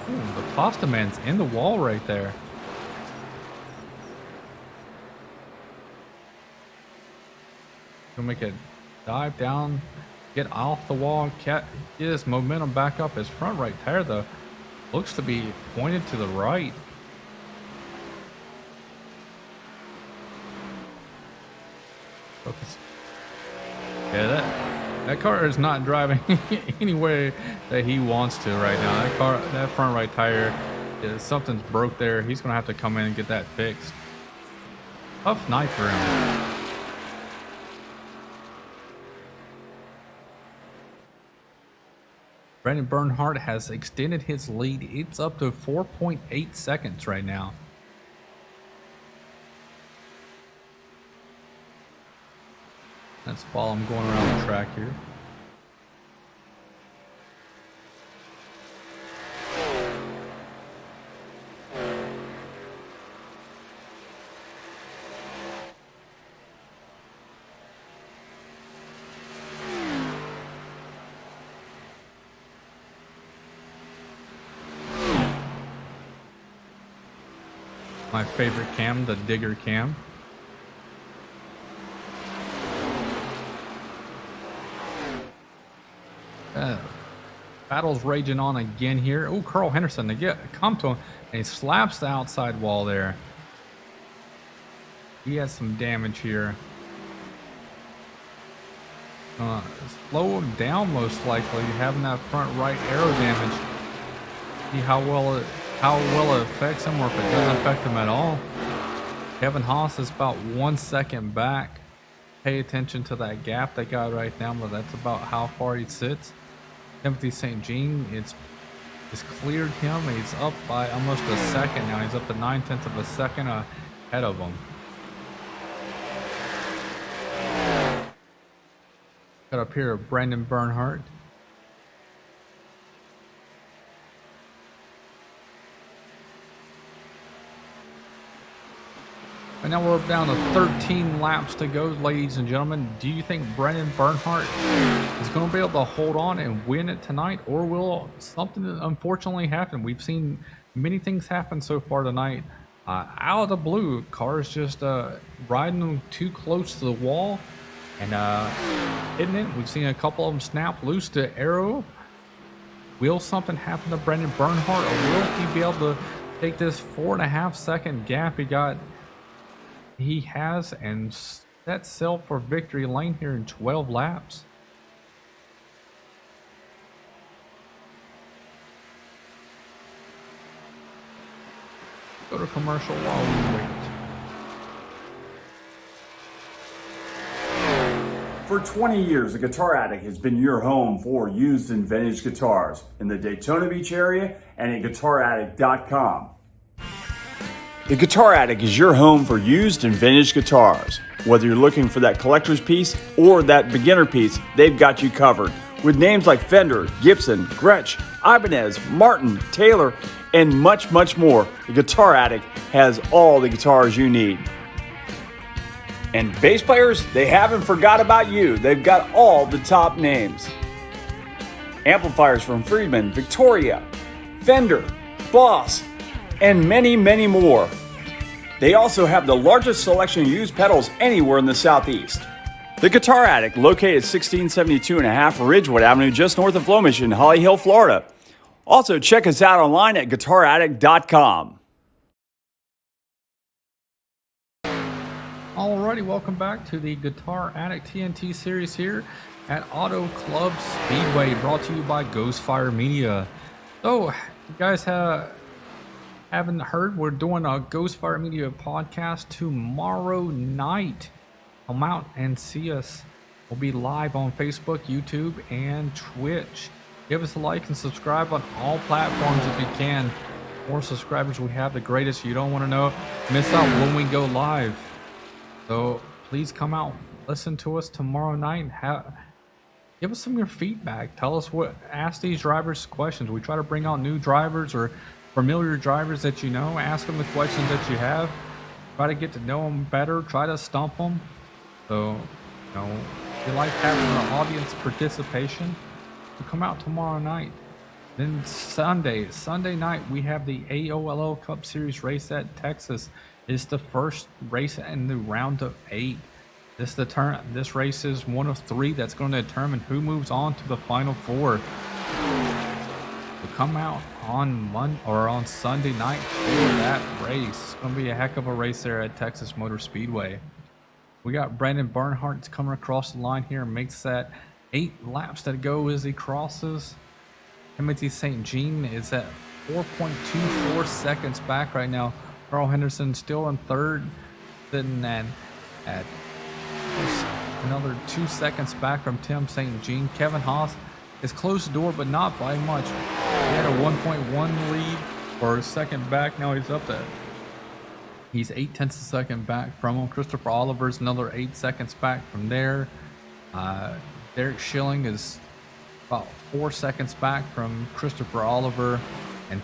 The Pasta Man's in the wall right there. Gonna make a dive down, get off the wall, get his momentum back up. His front right tire, though, looks to be pointed to the right. Focus. Yeah, that car is not driving any way that he wants to right now. That front right tire, something's broke there. He's gonna have to come in and get that fixed. Tough night for him. Brandon Bernhardt has extended his lead. It's up to 4.8 seconds right now. Let's follow him going around the track here. My favorite cam, the digger cam. Battle's raging on again here. Oh, Carl Henderson, they come to him, and he slaps the outside wall there. He has some damage here. Slow him down, most likely, having that front right arrow damage. see how well it affects him, or if it doesn't affect him at all. Kevin Haas is about 1 second back. Pay attention to that gap they got right now, but that's about how far he sits. Timothy St. Jean, it's cleared him. He's up by almost a second now. He's up to 9/10 of a second ahead of him. Got up here Brandon Bernhardt. And now we're down to 13 laps to go, ladies and gentlemen. Do you think Brandon Bernhardt is going to be able to hold on and win it tonight, or will something unfortunately happen? We've seen many things happen so far tonight. Out of the blue, cars just riding them too close to the wall, and hitting it. We've seen a couple of them snap loose to arrow. Will something happen to Brandon Bernhardt, or will he be able to take this 4.5 second gap he has and set sail for victory lane here in 12 laps? Go to commercial while we wait. For 20 years, the Guitar Attic has been your home for used and vintage guitars in the Daytona Beach area and at GuitarAttic.com. The Guitar Attic is your home for used and vintage guitars. Whether you're looking for that collector's piece or that beginner piece, they've got you covered. With names like Fender, Gibson, Gretsch, Ibanez, Martin, Taylor, and much, much more, the Guitar Attic has all the guitars you need. And bass players, they haven't forgot about you. They've got all the top names. Amplifiers from Friedman, Victoria, Fender, Boss, and many, many more. They also have the largest selection of used pedals anywhere in the Southeast. The Guitar Attic, located at 1672.5 Ridgewood Avenue, just north of Flomish in Holly Hill, Florida. Also, check us out online at GuitarAttic.com. Alrighty, welcome back to the Guitar Attic TNT Series here at Auto Club Speedway, brought to you by Ghostfire Media. So, you guys haven't heard, we're doing a Ghostfire Media podcast tomorrow night. Come out and see us. We'll be live on Facebook, YouTube, and Twitch. Give us a like and subscribe on all platforms if you can. The more subscribers we have, the greatest. You don't want to miss out when we go live. So please come out, listen to us tomorrow night. Give us some of your feedback. Tell us ask these drivers questions. We try to bring out new drivers or familiar drivers that you know. Ask them the questions that you have. Try to get to know them better. Try to stump them. So, we like having an audience participation. So come out tomorrow night. Then Sunday night, we have the AOLL Cup Series race at Texas. It's the first race in the round of 8. This race is one of 3 that's going to determine who moves on to the final 4. So come out on Sunday night for that race. It's going to be a heck of a race there at Texas Motor Speedway. We got Brandon Bernhardt coming across the line here and makes that 8 laps to go as he crosses. Timothy St. Jean is at 4.24 seconds back right now. Carl Henderson still in third, sitting at another 2 seconds back from Tim St. Jean. Kevin Haas is close to the door, but not by much. He had a 1.1 lead or a second back. Now he's up there. He's 0.8 of a second back from him. Christopher Oliver's another 8 seconds back from there. Derek Schilling is about 4 seconds back from Christopher Oliver. And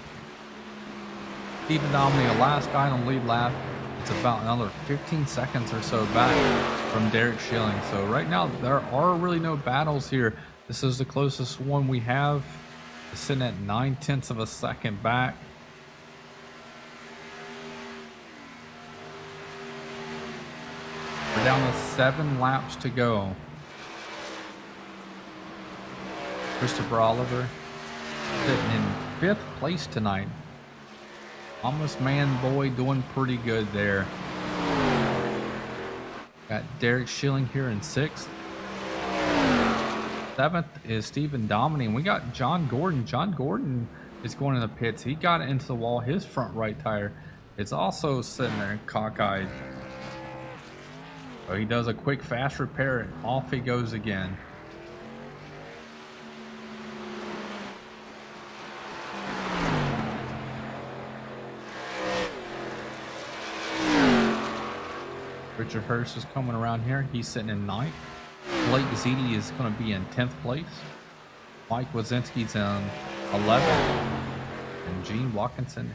Stephen Domney, the last guy on the lead lap, it's about another 15 seconds or so back from Derek Schilling. So right now, there are really no battles here. This is the closest one we have. It's sitting at 0.9 of a second back. We're down to 7 laps to go. Christopher Oliver sitting in 5th place tonight. Thomas Man-Boy doing pretty good there. Got Derek Schilling here in 6th. 7th is Stephen Dominy. We got John Gordon. John Gordon is going in the pits. He got into the wall. His front right tire is also sitting there cockeyed. So he does a quick fast repair and off he goes again. Richard Hurst is coming around here. He's sitting in 9th. Blake Ziti is going to be in 10th place. Mike Wazinski's in 11th. And Gene Watkinson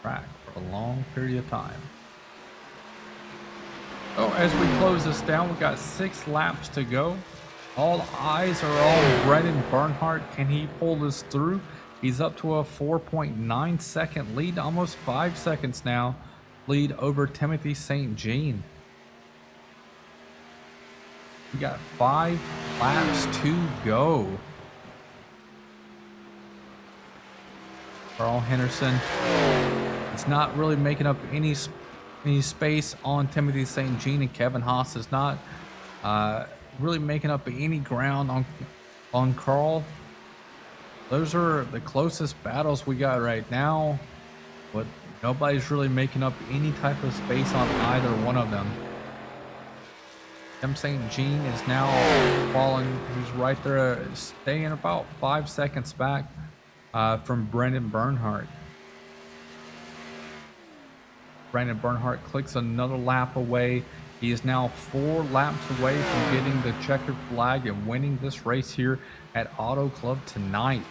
track for a long period of time. So as we close this down, we got 6 laps to go. All eyes are on Brendan Bernhardt. Can he pull this through? He's up to a 4.9 second lead, almost 5 seconds now. Lead over Timothy St. Jean. We got 5 laps to go. Carl Henderson is not really making up any space on Timothy St. Jean, and Kevin Haas is not really making up any ground on Carl. Those are the closest battles we got right now, but nobody's really making up any type of space on either one of them. Tim St. Jean is now falling. He's right there, staying about 5 seconds back from Brendan Bernhardt. Brendan Bernhardt clicks another lap away. He is now 4 laps away from getting the checkered flag and winning this race here at Auto Club tonight.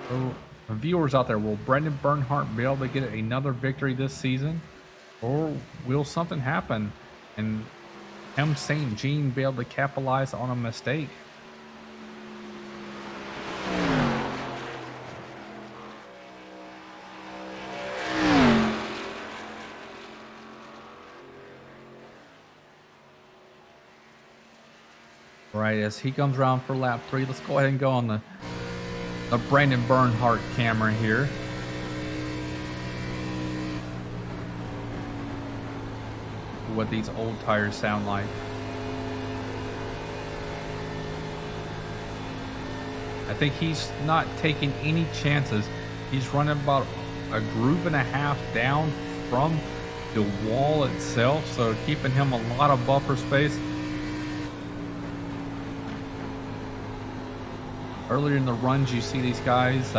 So, viewers out there, will Brendan Bernhardt be able to get another victory this season? Or will something happen and M. St. Jean be able to capitalize on a mistake? Right, as he comes around for lap 3, let's go ahead and go on the Brendan Bernhardt camera here. What these old tires sound like. I think he's not taking any chances. He's running about a groove and a half down from the wall itself, so keeping him a lot of buffer space. Earlier in the runs, you see these guys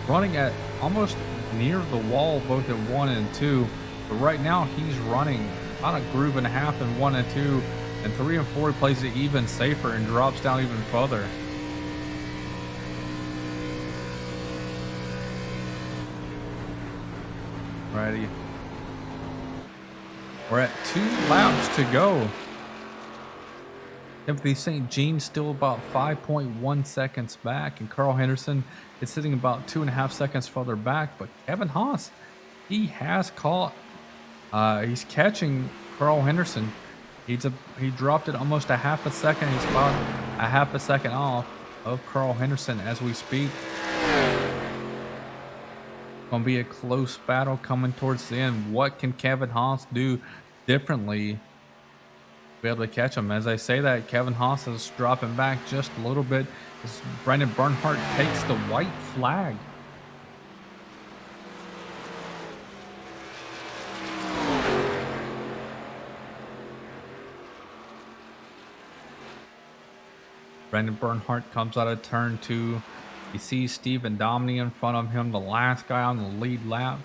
running at almost near the wall, both at 1 and 2. But right now, he's running about a groove and a half in 1 and 2, and 3 and 4 he plays it even safer and drops down even further. Righty. We're at 2 laps to go. Timothy St. Jean still about 5.1 seconds back, and Carl Henderson is sitting about 2.5 seconds further back. But Kevin Haas, he has caught. He's catching Carl Henderson. He dropped it almost a half a second. He's about a half a second off of Carl Henderson as we speak. Gonna be a close battle coming towards the end. What can Kevin Haas do differently? Be able to catch him. As I say that, Kevin Haas is dropping back just a little bit as Brendan Bernhardt takes the white flag. Brendan Bernhardt comes out of turn 2. He sees Stephen Domney in front of him, the last guy on the lead lap.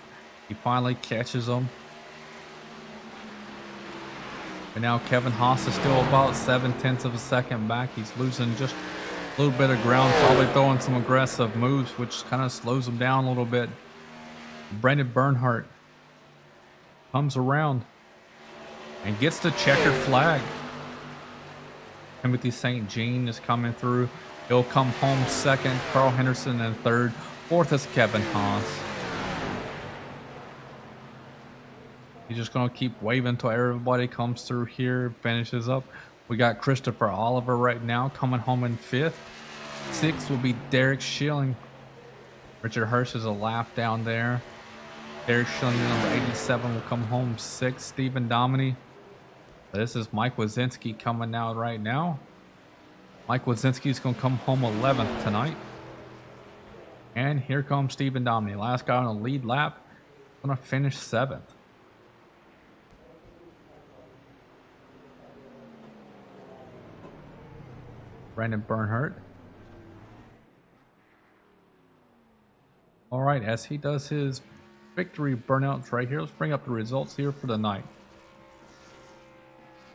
He finally catches him. And now Kevin Haas is still about 0.7 of a second back. He's losing just a little bit of ground, probably throwing some aggressive moves, which kind of slows him down a little bit. Brendan Bernhardt comes around and gets the checkered flag. Timothy St. Jean is coming through. He'll come home second. Carl Henderson in third. Fourth is Kevin Haas. He's just going to keep waving until everybody comes through here, finishes up. We got Christopher Oliver right now coming home in 5th. 6th will be Derek Schilling. Richard Hurst is a lap down there. Derek Schilling, number 87, will come home 6th. Stephen Dominy. This is Mike Wazinski coming out right now. Mike Wazinski's going to come home 11th tonight. And here comes Stephen Domney. Last guy on the lead lap. Going to finish 7th. Brandon Bernhardt. All right, as he does his victory burnouts right here, let's bring up the results here for the night.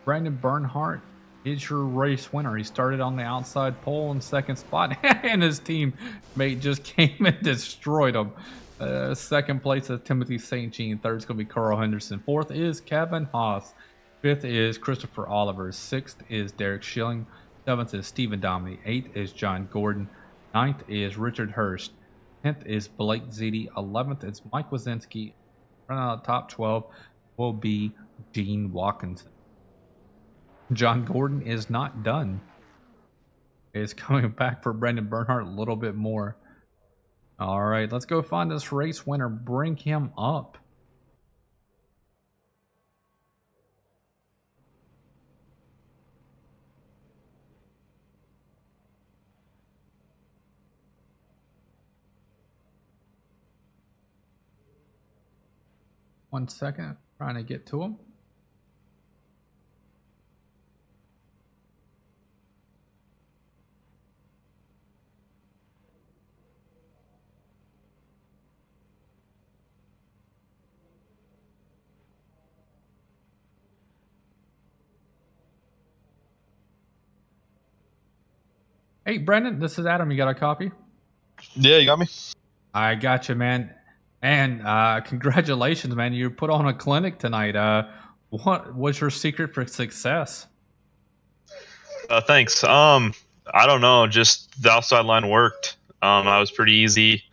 Brandon Bernhardt is your race winner. He started on the outside pole in second spot, and his teammate just came and destroyed him. Second place is Timothy St. Jean. Third is going to be Carl Henderson. Fourth is Kevin Haas. Fifth is Christopher Oliver. Sixth is Derek Schilling. Seventh is Stephen Domney. Eighth is John Gordon. Ninth is Richard Hurst. 10th is Blake Ziti. 11th is Mike Wazinski. Running out of top 12 will be Gene Watkinson. John Gordon is not done. Is coming back for Brandon Bernhardt a little bit more. All right, let's go find this race winner. Bring him up. One second, trying to get to him. Hey, Brendan, this is Adam. You got a copy? Yeah, you got me? I got you, man. And congratulations, man. You put on a clinic tonight. What was your secret for success? Thanks. I don't know. Just the outside line worked. I was pretty easy.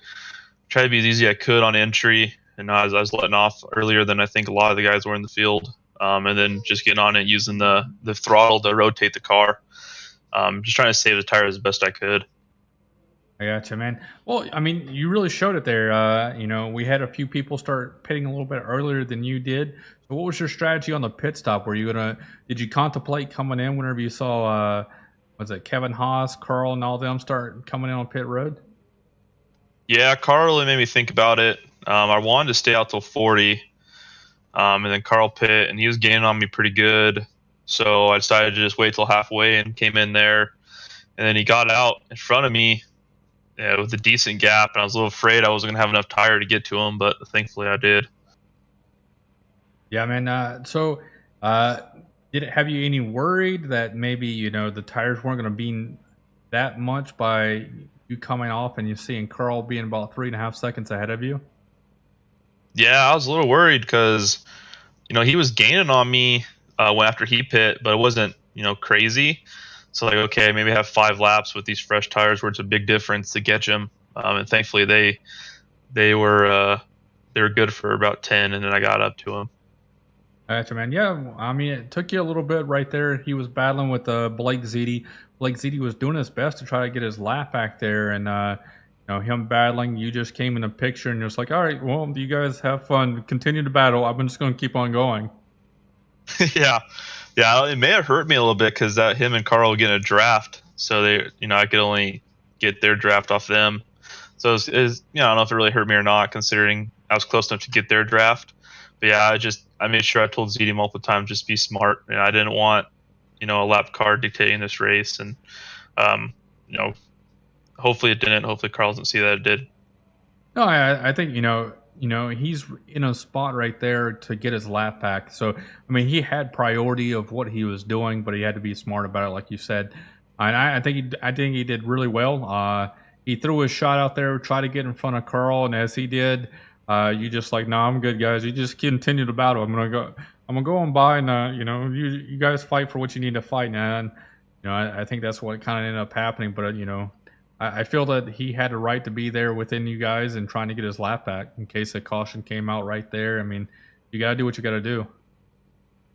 Tried to be as easy as I could on entry, and I was letting off earlier than I think a lot of the guys were in the field. And then just getting on it using the throttle to rotate the car. Just trying to save the tires as best I could. I gotcha, man. Well, I mean, you really showed it there. We had a few people start pitting a little bit earlier than you did. So what was your strategy on the pit stop? Did you contemplate coming in whenever you saw, was it Kevin Haas, Carl, and all them start coming in on pit road? Yeah, Carl really made me think about it. I wanted to stay out till 40, and then Carl pit, and he was gaining on me pretty good. So I decided to just wait till halfway and came in there. And then he got out in front of me with a decent gap, and I was a little afraid I wasn't going to have enough tire to get to him, but thankfully I did. Yeah, man. Did it have you any worried that maybe, the tires weren't going to be that much by you coming off and you seeing Carl being about 3.5 seconds ahead of you? Yeah, I was a little worried because, he was gaining on me after he pit, but it wasn't, crazy. So like, okay, maybe have 5 laps with these fresh tires where it's a big difference to catch him. And thankfully they were good for about 10, and then I got up to him. Gotcha, man. Yeah, I mean, it took you a little bit right there. He was battling with Blake Ziti. Blake Ziti was doing his best to try to get his lap back there, and him battling. You just came in the picture, and you're just like, all right, well, you guys have fun, continue to battle. I'm just going to keep on going. Yeah, it may have hurt me a little bit because him and Carl were getting a draft, so I could only get their draft off them. So I don't know if it really hurt me or not, considering I was close enough to get their draft. But yeah, I made sure I told Ziti multiple times, just be smart. And I didn't want, a lap car dictating this race. And, hopefully it didn't. Hopefully Carl doesn't see that it did. No, I think, he's in a spot right there to get his lap back. So, I mean, he had priority of what he was doing, but he had to be smart about it, like you said. And I think he did really well. He threw his shot out there, tried to get in front of Carl, and as he did, you just like, no, I'm good, guys. You just continue to battle. I'm gonna go on by, and you guys fight for what you need to fight, man. I think that's what kind of ended up happening. But I feel that he had a right to be there within you guys and trying to get his lap back in case a caution came out right there. I mean, you gotta do what you gotta do.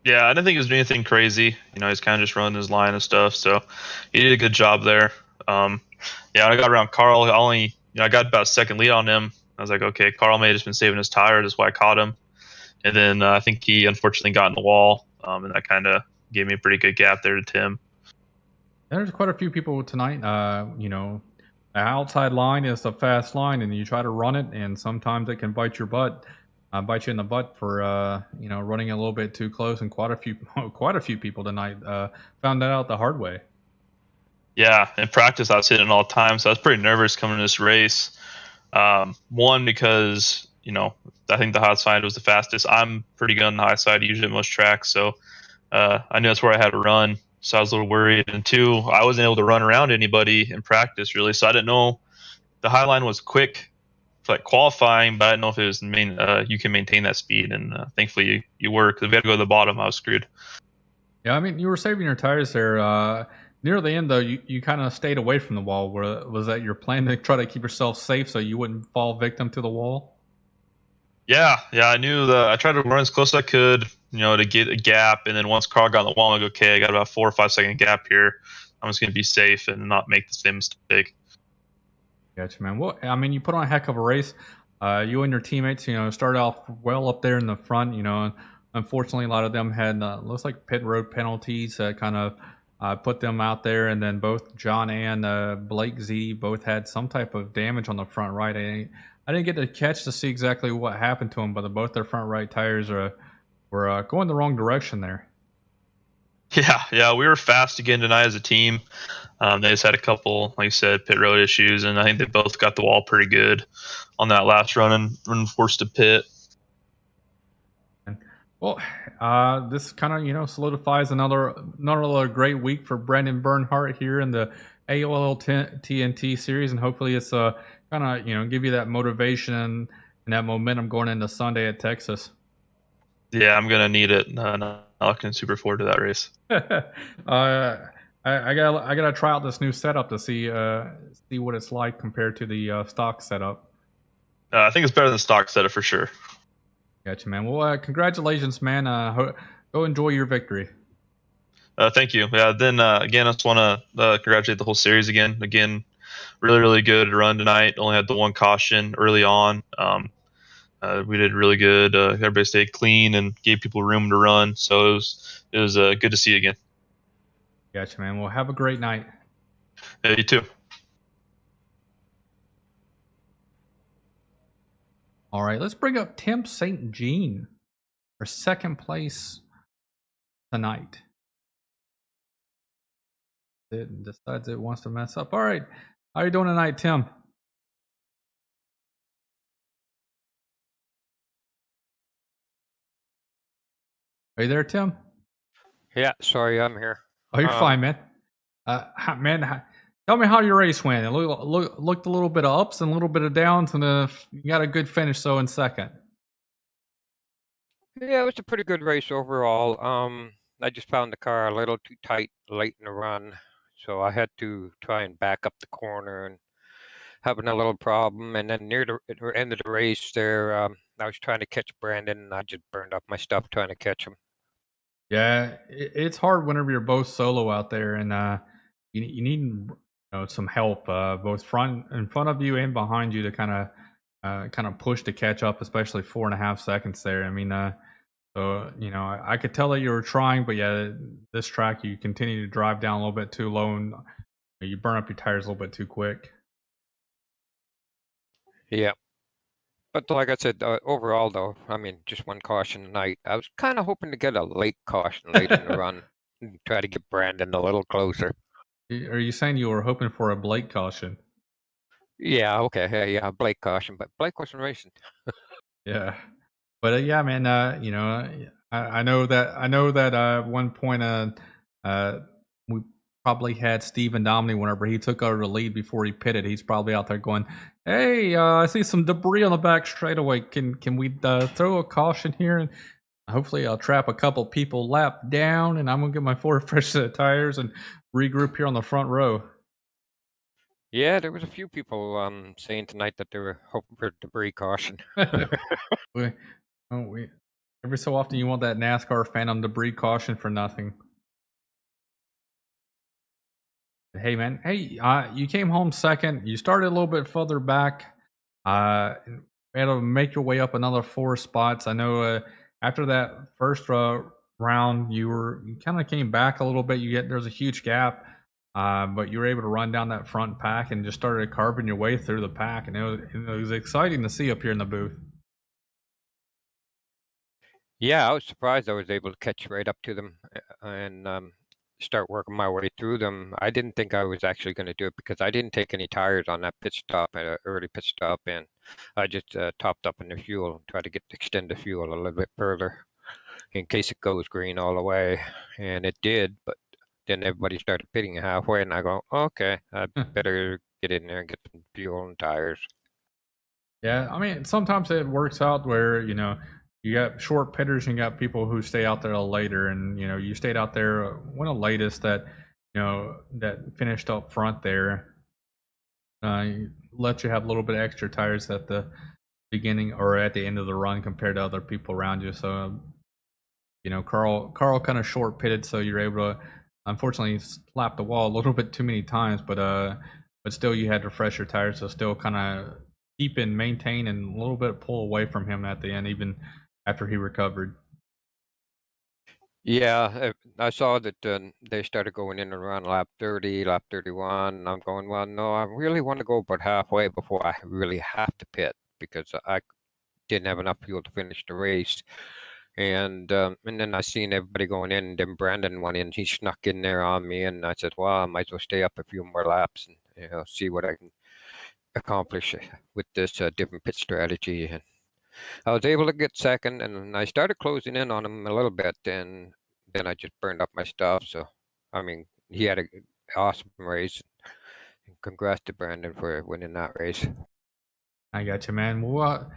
Yeah, I didn't think he was doing anything crazy. He's kind of just running his line and stuff. So he did a good job there. Yeah, when I got around Carl, I got about second lead on him. I was like, okay, Carl may have just been saving his tire. That's why I caught him. And then I think he unfortunately got in the wall, and that kind of gave me a pretty good gap there to Tim. There's quite a few people tonight. The outside line is a fast line, and you try to run it, and sometimes it can bite your butt, bite you in the butt for running a little bit too close. And quite a few, quite a few people tonight found that out the hard way. Yeah, in practice I was hitting it all the time, so I was pretty nervous coming to this race. One, because I think the hot side was the fastest. I'm pretty good on the high side usually at most tracks, so I knew that's where I had to run. So I was a little worried. And two, I wasn't able to run around anybody in practice really, so I didn't know the high line was quick for like qualifying, but I didn't know if it was you can maintain that speed. And thankfully you were, because if we had to go to the bottom, I was screwed. Yeah, I mean, you were saving your tires there. Near the end, though, you kind of stayed away from the wall. Was that your plan to try to keep yourself safe so you wouldn't fall victim to the wall? Yeah, I knew that I tried to run as close as I could, to get a gap. And then once Carl got on the wall, I'm like, okay, I got about 4 or 5 second gap here. I'm just going to be safe and not make the same mistake. Gotcha, man. Well, I mean, you put on a heck of a race. You and your teammates, started off well up there in the front. And unfortunately, a lot of them had looks like pit road penalties that kind of put them out there. And then both John and Blake Z both had some type of damage on the front right. I didn't get to catch to see exactly what happened to them, but both their front right tires were going the wrong direction there. Yeah, we were fast again tonight as a team. They just had a couple, like you said, pit road issues, and I think they both got the wall pretty good on that last run and forced to pit. Well, this kind of solidifies another great week for Brandon Bernhardt here in the AOLL TNT series, and hopefully it's kind of give you that motivation and that momentum going into Sunday at Texas. Yeah, I'm gonna need it. Not looking super forward to that race. I gotta try out this new setup to see what it's like compared to the stock setup. I think it's better than stock setup for sure. Gotcha, man. Well, congratulations, man. Go enjoy your victory. Thank you. Yeah. Then again, I just want to congratulate the whole series again. Again, really, really good run tonight. Only had the one caution early on. We did really good. Everybody stayed clean and gave people room to run. So it was good to see you again. Gotcha, man. Well, have a great night. Yeah, you too. All right, let's bring up Tim St. Jean for second place tonight. It decides it wants to mess up. All right, how are you doing tonight, Tim? Are you there, Tim? Yeah, sorry, I'm here. Oh, you're fine, man. Tell me how your race went. It looked a little bit of ups and a little bit of downs, and you got a good finish, so in second. Yeah, it was a pretty good race overall. I just found the car a little too tight late in the run, so I had to try and back up the corner and having a little problem. And then near the end of the race there, I was trying to catch Brandon, and I just burned up my stuff trying to catch him. Yeah, it's hard whenever you're both solo out there, and you need some help both in front of you and behind you to kind of push to catch up, especially 4.5 seconds there. I mean, so I could tell that you were trying, but yeah, this track you continue to drive down a little bit too low, and you burn up your tires a little bit too quick. Yeah. But like I said, overall, though, I mean, just one caution tonight. I was kind of hoping to get a late caution late in the run and try to get Brandon a little closer. Are you saying you were hoping for a Blake caution? Yeah, okay. Yeah, Blake caution, but Blake wasn't racing. Yeah. But yeah, man, I know that at one point we probably had Stephen Domney whenever he took over the lead before he pitted. He's probably out there going, "Hey, I see some debris on the back straightaway. Can we throw a caution here?" And hopefully I'll trap a couple people lap down, and I'm gonna get my 4 fresh set of tires and regroup here on the front row. Yeah, there was a few people saying tonight that they were hoping for debris caution. we every so often you want that NASCAR Phantom debris caution for nothing. Hey man, you came home second. You started a little bit further back. You had to make your way up another 4 spots. I know after that first round, you kind of came back a little bit. There was a huge gap. But you were able to run down that front pack and just started carving your way through the pack, and it was exciting to see up here in the booth. Yeah, I was surprised I was able to catch right up to them and start working my way through them. I didn't think I was actually going to do it because I didn't take any tires on that pit stop, early pit stop, and I just topped up in the fuel and tried to extend the fuel a little bit further in case it goes green all the way, and it did. But then everybody started pitting halfway, and I go, okay, I better get in there and get some fuel and tires. Yeah, I mean, sometimes it works out where, you got short pitters and you got people who stay out there later, and you stayed out there one of the latest that finished up front there. Let you have a little bit extra tires at the beginning or at the end of the run compared to other people around you. So, Carl kind of short pitted, so you're able to, unfortunately, slap the wall a little bit too many times, but still you had to fresh your tires, so still kind of keep and maintain and a little bit pull away from him at the end, even after he recovered. Yeah, I saw that they started going in around lap 30, lap 31. And I'm going, well, no, I really want to go about halfway before I really have to pit because I didn't have enough fuel to finish the race. And then I seen everybody going in, and then Brandon went in. He snuck in there on me, and I said, well, I might as well stay up a few more laps and see what I can accomplish with this different pit strategy. And I was able to get second, and I started closing in on him a little bit, and then I just burned up my stuff. So, I mean, he had an awesome race. And congrats to Brandon for winning that race. I got you, man. We'll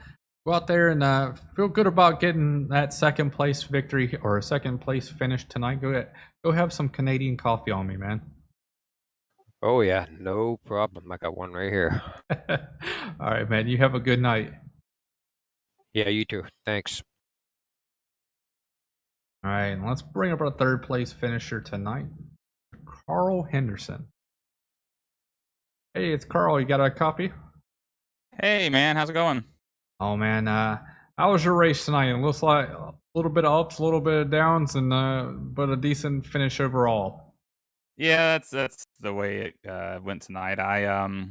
go out there and feel good about getting that second place victory or a second place finish tonight. Go have some Canadian coffee on me, man. Oh, yeah, no problem. I got one right here. All right, man. You have a good night. Yeah, you too. Thanks. All right, and let's bring up our third place finisher tonight, Carl Henderson. Hey, it's Carl. You got a copy? Hey man, how's it going? Oh man, how was your race tonight? It looks like a little bit of ups, a little bit of downs, and but a decent finish overall. Yeah, that's the way it went tonight. I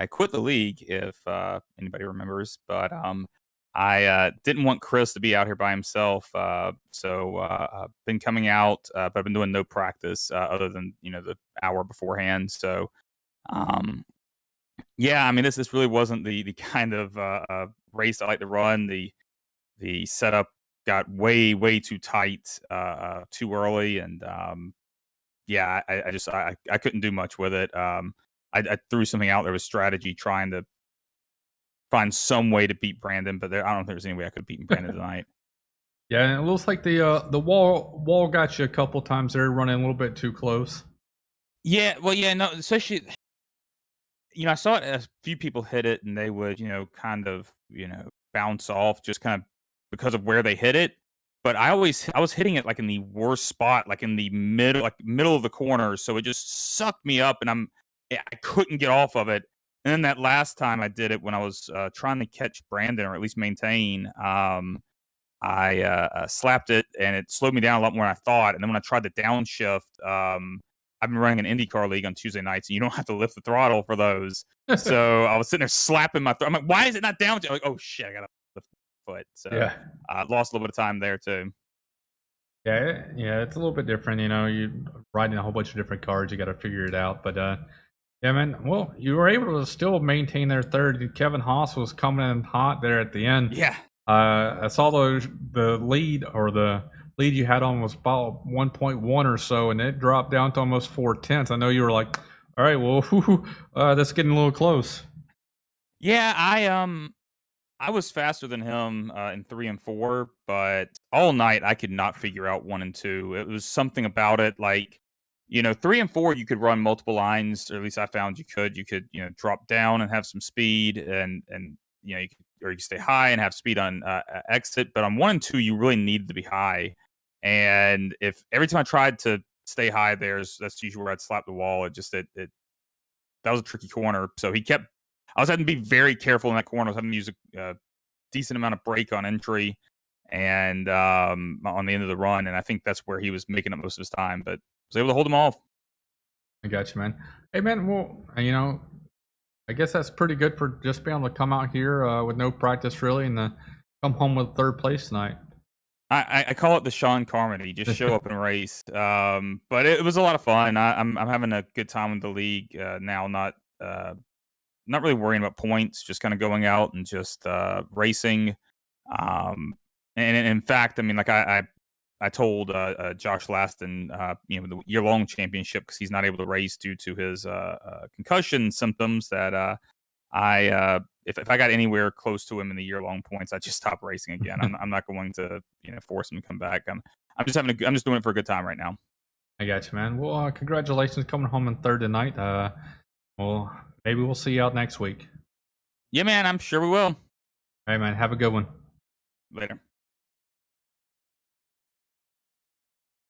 quit the league if anybody remembers, but I didn't want Chris to be out here by himself. So I've been coming out, but I've been doing no practice other than the hour beforehand. So yeah, I mean this really wasn't the kind of race I like to run. The setup got way too tight too early, and yeah, I couldn't do much with it. I threw something out there with strategy, trying to find some way to beat Brandon, but I don't think there's any way I could have beaten Brandon tonight. Yeah, and it looks like the wall got you a couple times there, running a little bit too close. Yeah, well, yeah, no, especially I saw it, a few people hit it, and they would kind of bounce off just kind of because of where they hit it. But I was hitting it like in the worst spot, like in the middle of the corner, so it just sucked me up, and I couldn't get off of it. And then that last time I did it when I was trying to catch Brandon or at least maintain, I slapped it, and it slowed me down a lot more than I thought. And then when I tried the downshift, I've been running an IndyCar league on Tuesday nights, and you don't have to lift the throttle for those. So I was sitting there slapping my I'm like, why is it not down? I'm like, oh shit, I gotta lift the foot. So Yeah. I lost a little bit of time there too. Yeah, it's a little bit different. You're riding a whole bunch of different cars. You got to figure it out. But yeah, man. Well, you were able to still maintain their third. Kevin Haas was coming in hot there at the end. Yeah. I saw the lead you had on was about 1.1 or so, and it dropped down to almost 4/10. I know you were like, all right, well, that's getting a little close. Yeah, I was faster than him in 3 and 4, but all night I could not figure out 1 and 2. It was something about it, like 3 and 4 you could run multiple lines, or at least I found you could. You could drop down and have some speed, and you could stay high and have speed on exit. But on 1 and 2 you really needed to be high, and if every time I tried to stay high, that's usually where I'd slap the wall. That was a tricky corner, so I was having to be very careful in that corner. I was having to use a decent amount of brake on entry and on the end of the run, and I think that's where he was making up most of his time. But I was able to hold him off. I got you, man. Hey, man. Well, I guess that's pretty good for just being able to come out here with no practice really, and come home with third place tonight. I call it the Sean Carmody, just show up and race. But it was a lot of fun. I'm having a good time with the league now. Not really worrying about points, just kind of going out and just racing. And in fact, I mean, like I told Josh Laston, the year-long championship, because he's not able to race due to his concussion symptoms, that if I got anywhere close to him in the year-long points, I'd just stop racing again. I'm not going to force him to come back. I'm just doing it for a good time right now. I got you, man. Well, congratulations coming home in third tonight. Well, maybe we'll see you out next week. Yeah, man. I'm sure we will. All right, man. Have a good one. Later.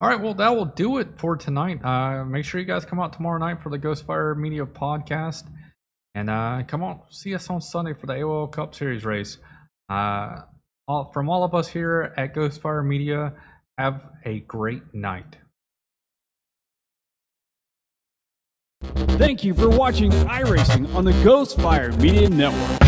All right, well, that will do it for tonight. Make sure you guys come out tomorrow night for the Ghostfire Media podcast. And come on, see us on Sunday for the AOL Cup Series race. From all of us here at Ghostfire Media, have a great night. Thank you for watching iRacing on the Ghostfire Media Network.